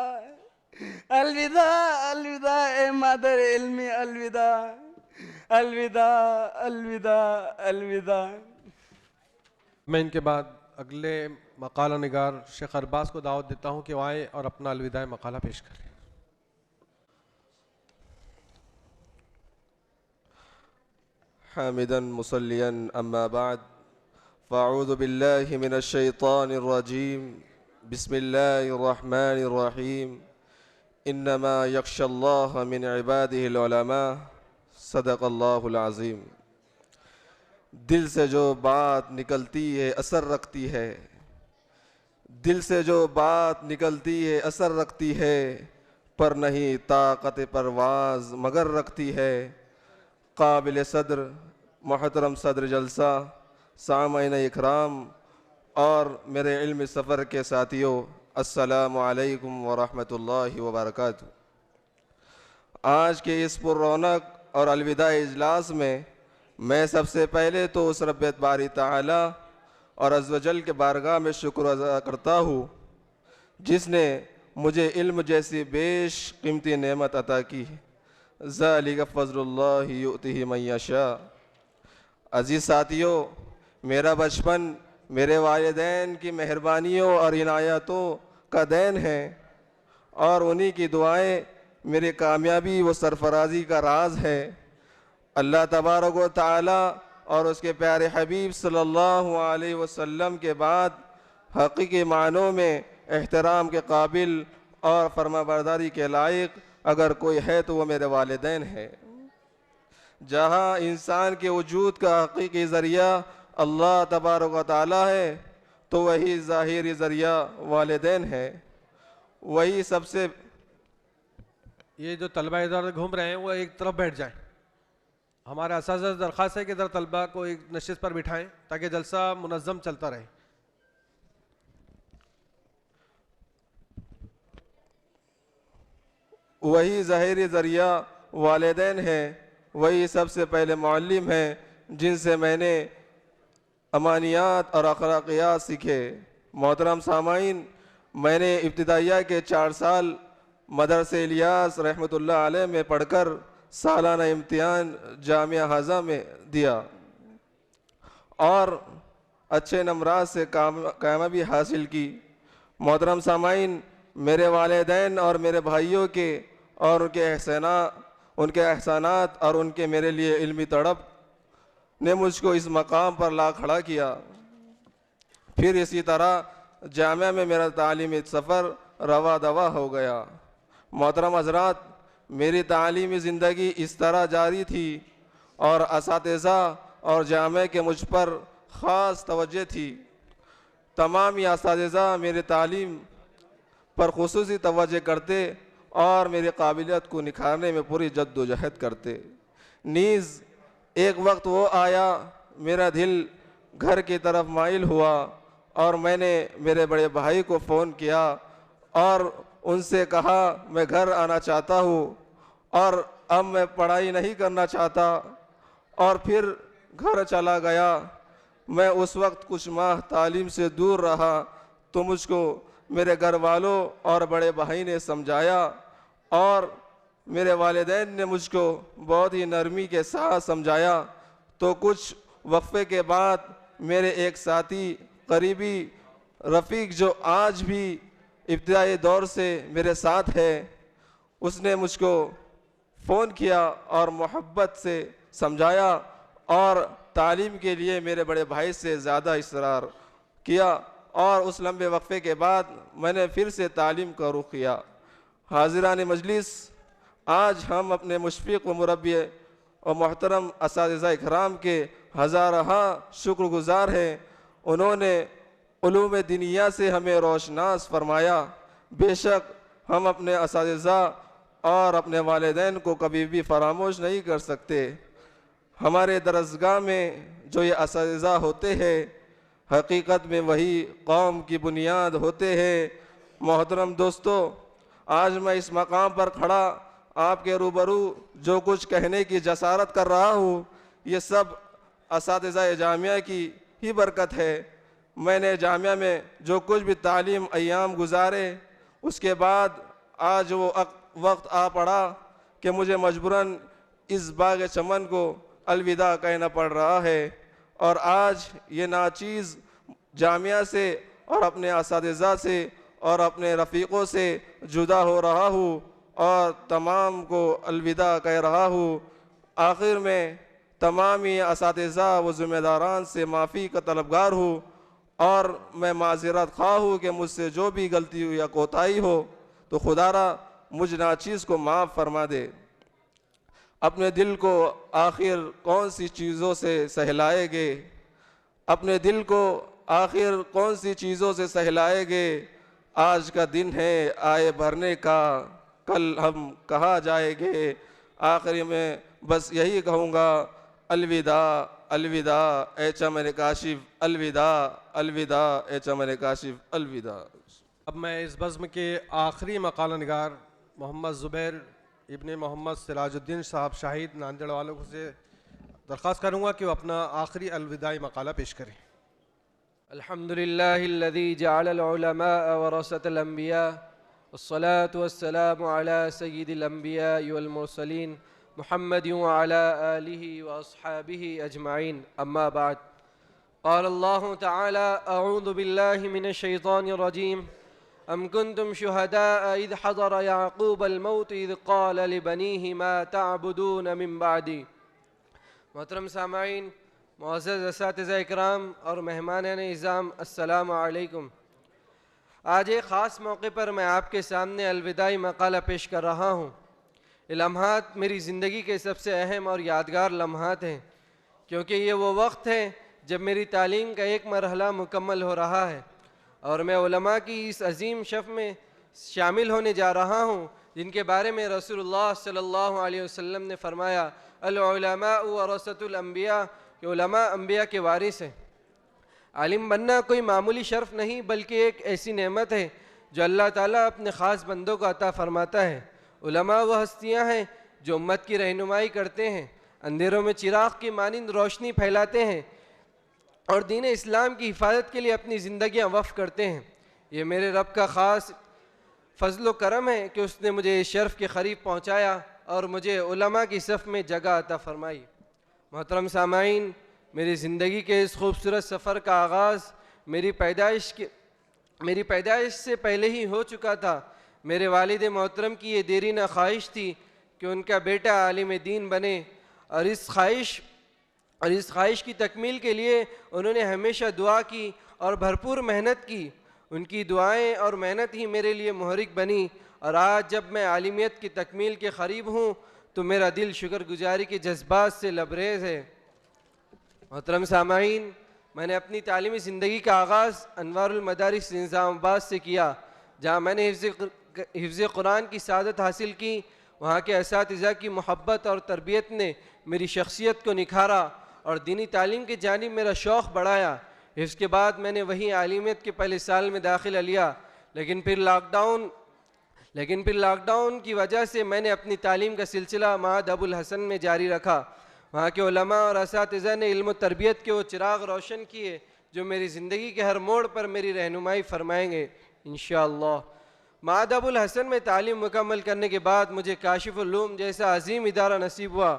अलविदा अलविदा ए मादर इल्मी, अलविदा अलविदा अलविदा अलविदा। मैं इनके बाद अगले मकाला निगार शेख अरबाज को दावत देता हूँ कि वो आए और अपना अलविदा मकाला पेश करें। हामिदन मुसल्लियन अम्मा बाद, फ़अऊज़ु बिल्लाहि मिनश शैतानिर रजीम, बिस्मिल्लाहिर रहमानिर रहीम, इन्नमा यख्शल्लाह मिन इबादिहिल उलमा, सदक़ल्लाहुल अज़ीम। दिल से जो बात निकलती है असर रखती है, दिल से जो बात निकलती है असर रखती है, पर नहीं ताकत परवाज़ मगर रखती है। काबिल सदर मोहतरम सदर जलसा, सामईन इकराम और मेरे इल्मी सफ़र के साथियों, अस्सलामु अलैकुम व रहमतुल्लाहि व बरकातुहू। आज के इस पुररौनक और अलविदा इजलास में मैं सबसे पहले तो उस रब्ब बारी ताला और अज़्वजल के बारगाह में शुक्र अदा करता हूँ जिसने मुझे इल्म जैसी बेश कीमती नेमत अता की। ज़ालिका फ़ज़्लुल्लाहि युअतिही मन यशा। अज़ीज़ साथियों, मेरा बचपन मेरे वालिदैन की मेहरबानियों और इनायतों का देन है और उन्हीं की दुआएं मेरी कामयाबी व सरफराजी का राज है। अल्लाह तबारक व तआला और उसके प्यारे हबीब सल्लल्लाहु अलैहि वसल्लम के बाद हकीकी मानों में एहतराम के काबिल और फरमाबरदारी के लायक अगर कोई है तो वो मेरे वालिदैन है। जहाँ इंसान के वजूद का हकीकी ज़रिया अल्लाह तबारक व तआला है तो वही ज़ाहिरी ज़रिया वालिदैन है। वही सबसे, ये जो तलबा इधर घूम रहे हैं वो एक तरफ बैठ जाएं। हमारा असाज़ा दरख्वास्त है कि इधर तलबा को एक नशिस्त पर बिठाएं ताकि जलसा मुनज़्ज़म चलता रहे। वही ज़ाहिरी ज़रिया वालिदैन है, वही सबसे पहले मुअल्लिम है जिनसे मैंने अमानियात और अखलाकियात सीखे। मोहतरम सामाइन, मैंने इब्तिदाइया के 4 साल मदरसे इलियास रहमतुल्लाह अलैह में पढ़कर सालाना इम्तिहान जामिया हाजा में दिया और अच्छे नंबरात से कामयाबी हासिल की। मोहतरम सामाइन, मेरे वालिदैन और मेरे भाइयों के और उनके एहसानात और उनके मेरे लिए इल्मी तड़प ने मुझको इस मकाम पर ला खड़ा किया। फिर इसी तरह जामिया में मेरा तालीमी सफ़र रवा दवा हो गया। मोहतरम हज़रात, मेरी तालीमी ज़िंदगी इस तरह जारी थी और असातिज़ा और जामिया के मुझ पर ख़ास तवज्जो थी। तमाम ये असातिज़ा मेरी तालीम पर खुसूसी तवज्जो करते और मेरी काबिलियत को निखारने में पूरी जद्दोजहद करते। नीज़ एक वक्त वो आया, मेरा दिल घर की तरफ माइल हुआ और मैंने मेरे बड़े भाई को फ़ोन किया और उनसे कहा मैं घर आना चाहता हूँ और अब मैं पढ़ाई नहीं करना चाहता, और फिर घर चला गया। मैं उस वक्त कुछ माह तालीम से दूर रहा तो मुझको मेरे घर वालों और बड़े भाई ने समझाया और मेरे वालिदैन ने मुझको बहुत ही नरमी के साथ समझाया। तो कुछ वक्फे के बाद मेरे एक साथी करीबी रफ़ीक जो आज भी इब्तिदाई दौर से मेरे साथ है, उसने मुझको फ़ोन किया और मोहब्बत से समझाया और तालीम के लिए मेरे बड़े भाई से ज़्यादा इसरार किया और उस लंबे वक्फे के बाद मैंने फिर से तालीम का रुख किया। हाज़िरान मजलिस, आज हम अपने मुशफ़िक़ व मुरब्बी और मोहतरम असातिज़ा इकराम के हज़ारहा शुक्रगुज़ार हैं। उन्होंने उलूम दिनिया से हमें रोशनास फरमाया। बेशक हम अपने असातिज़ा और अपने वालिदैन को कभी भी फरामोश नहीं कर सकते। हमारे दरसगाह में जो ये असातिज़ा होते हैं, हकीकत में वही कौम की बुनियाद होते हैं। मोहतरम दोस्तों, आज मैं इस मकाम पर खड़ा आपके रूबरू जो कुछ कहने की जसारत कर रहा हूँ, ये सब असातिज़ा जामिया की ही बरकत है। मैंने जामिया में जो कुछ भी तालीम अय्याम गुजारे, उसके बाद आज वो वक्त आ पड़ा कि मुझे मजबूरन इस बाग चमन को अलविदा कहना पड़ रहा है और आज ये नाचीज़ जामिया से और अपने असातिज़ा से और अपने रफ़ीक़ों से जुदा हो रहा हूँ और तमाम को अलविदा कह रहा हूँ। आखिर में तमाम ही असातिज़ा व ज़िम्मेदारान से माफ़ी का तलबगार हूँ और मैं माज़रत ख़्वाह हूँ कि मुझसे जो भी गलती हो या कोताही हो तो खुदारा मुझ नाचीज़ को माफ़ फरमा दे। अपने दिल को आखिर कौन सी चीज़ों से सहलाएंगे, अपने दिल को आखिर कौन सी चीज़ों से सहलाएंगे। आज का दिन है आए भरने का, कल हम कहाँ जाएंगे। आखिर में बस यही कहूँगा, अलविदा अलविदा ए चमन काशिफ, अलविदा अलविदा ए चमन काशिफ, अलविदा। अब मैं इस बज़्म के आखिरी मकाला निगार मोहम्मद ज़ुबैर इब्ने मोहम्मद सिराजुद्दीन साहब शाहिद नांदेड़ वालों से दरख्वास्त करूँगा कि वो अपना आखिरी अलविदाई मकाला पेश करें। अल्हम्दुलिल्लाहिल्लज़ी जअलल उलमा वरसतल अंबिया वस्सलातु वस्सलामु अला सय्यिदिल अंबिया वल मुरसलीन मुहम्मदिन व अला आलिहि व अस्हाबिहि अजमाइन, अम्मा बाद। क़ाल अल्लाहु तआला अऊज़ु बिल्लाहि मिनश शैतानिर रजीम अम कुन्तुम शुहदाअ इज़ हज़र याक़ूबल मौत इज़ क़ाल लिबनीहि मा तअबुदून मिन बअदी। मोहतरम सामाईन, मुअज़्ज़ज़ असातिज़ा इकराम और मेहमान निज़ाम, अस्सलामु अलैकुम। आज एक ख़ास मौके पर मैं आपके सामने अलविदाई मकाला पेश कर रहा हूँ। ये लम्हात मेरी ज़िंदगी के सबसे अहम और यादगार लम्हात हैं, क्योंकि ये वो वक्त है जब मेरी तालीम का एक मरहला मुकम्मल हो रहा है और मैं उलमा की इस अजीम शफ़ में शामिल होने जा रहा हूँ जिनके बारे में रसूलुल्लाह सल्लल्लाहु अलैहि वसल्लम ने फरमाया, अल उलमा वरसतुल अंबिया, कि उलमा अंबिया के वारिस हैं। आलिम बनना कोई मामूली शर्फ नहीं बल्कि एक ऐसी नेमत है जो अल्लाह ताला अपने ख़ास बंदों को अता फ़रमाता है। उलमा वह हस्तियाँ हैं जो उम्मत की रहनुमाई करते हैं, अंधेरों में चिराग की मानिंद रोशनी फैलाते हैं और दीन इस्लाम की हिफाजत के लिए अपनी ज़िंदगियाँ वफ़ करते हैं। ये मेरे रब का ख़ास फ़ज़ल व करम है कि उसने मुझे इस शर्फ़ के करीब पहुँचाया और मुझे उलमा की सफ़ में जगह अता फ़रमाई। मोहतरम सामाईन, मेरी ज़िंदगी के इस खूबसूरत सफ़र का आगाज़ मेरी पैदाइश के मेरी पैदाइश से पहले ही हो चुका था। मेरे वालिद मोहतरम की ये देरीना ख्वाहिश थी कि उनका बेटा आलिम दीन बने, और इस ख्वाहिश की तकमील के लिए उन्होंने हमेशा दुआ की और भरपूर मेहनत की। उनकी दुआएं और मेहनत ही मेरे लिए मुहर्रिक बनी, और आज जब मैं आलिमियत की तकमील के करीब हूँ तो मेरा दिल शुक्रगुजारी के जज्बात से लबरेज है। मोहतरम सामाईन, मैंने अपनी तालीमी ज़िंदगी का आगाज़ अनवारुल मदारिस निज़ामाबाद से किया, जहाँ मैंने हिफ्ज़ कुरान की सादत हासिल की। वहाँ के असातिज़ा की मोहब्बत और तरबियत ने मेरी शख्सियत को निखारा और दीनी तालीम की जानिब मेरा शौक़ बढ़ाया। हिफ्ज़ के बाद मैंने वहीं आलिमियत के पहले साल में दाखिला लिया, लेकिन फिर लॉकडाउन की वजह से मैंने अपनी तालीम का सिलसिला माद अबुल हसन में जारी रखा। वहाँ के उलमा और असातिज़ा ने इल्म तरबियत के वो चिराग रोशन किए जो मेरी ज़िंदगी के हर मोड़ पर मेरी रहनुमाई फरमाएंगे इंशाअल्लाह। माद अबुल हसन में तालीम मुकम्मल करने के बाद मुझे काशिफुल उलूम जैसा अजीम इदारा नसीब हुआ,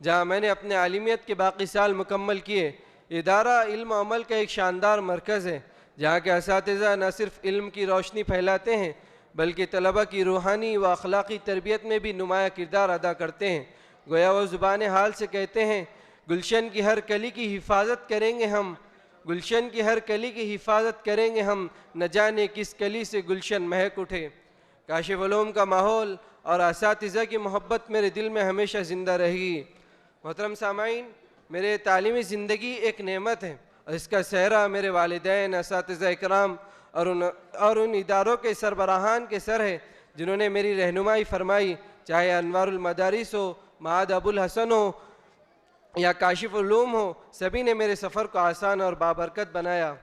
जहाँ मैंने अपने आलिमियत के बाकी साल मुकम्मल किए। इदारा इल्म अमल का एक शानदार मरकज़ है, जहाँ के असातिज़ा न सिर्फ इल्म की रोशनी फैलाते हैं बल्कि तलबा की रूहानी व अखलाक़ी तरबियत में भी नुमाया किरदार अदा करते हैं। गोया वो ज़ुबान हाल से कहते हैं, गुलशन की हर कली की हिफाजत करेंगे हम, गुलशन की हर कली की हिफाजत करेंगे हम, न जाने किस कली से गुलशन महक उठे। काशिफ उलूम का माहौल और असातिज़ा की मोहब्बत मेरे दिल में हमेशा ज़िंदा रहेगी। मोहतरम सामाईन, मेरे तालीमी ज़िंदगी एक नेमत है और इसका सहरा मेरे वालिदैन, असातिज़ा इकराम और उन इदारों के सरबराहान के सर है जिन्होंने मेरी रहनुमाई फरमाई, चाहे अनवारुल मदारिस हो, माद अबुल हसन हो या काशिफ उलूम हो। सभी ने मेरे सफ़र को आसान और बाबरकत बनाया।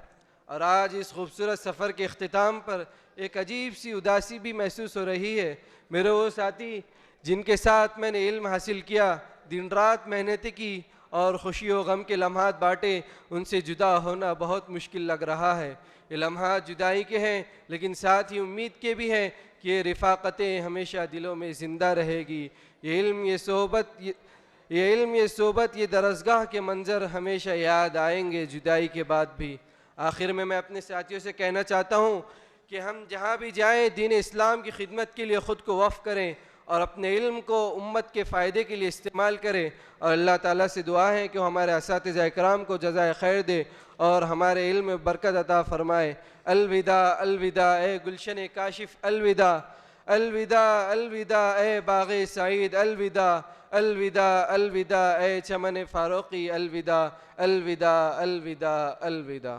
और आज इस खूबसूरत सफ़र के अख्तिताम पर एक अजीब सी उदासी भी महसूस हो रही है। मेरे वो साथी जिनके साथ मैंने इल्म हासिल किया, दिन रात मेहनत की और खुशी व गम के लम्हात बांटे, उनसे जुदा होना बहुत मुश्किल लग रहा है। ये लम्हात जुदाई के हैं, लेकिन साथ ही उम्मीद के भी हैं कि ये रिफ़ाक़तें हमेशा दिलों में ज़िंदा रहेगी। ये इल्म, ये सोबत, ये दरसगाह के मंज़र हमेशा याद आएंगे जुदाई के बाद भी। आखिर में मैं अपने साथियों से कहना चाहता हूँ कि हम जहाँ भी जाएँ दीन इस्लाम की खिदमत के लिए ख़ुद को वफ़ करें और अपने इल्म को उम्मत के फ़ायदे के लिए इस्तेमाल करें। और अल्लाह ताला से दुआ है कि हमारे असातिज़ा इकराम को जज़ाए खैर दे और हमारे इल्म में बरकत अता फ़रमाए। अलविदा अलविदा ए गुलशन काशिफ, अलविदा अलविदा अलविदा ए बाग़े सईद, अलविदा अलविदा अलविदा ए चमन फ़ारूक़ी, अलविदा अलविदा अलविदा अलविदा।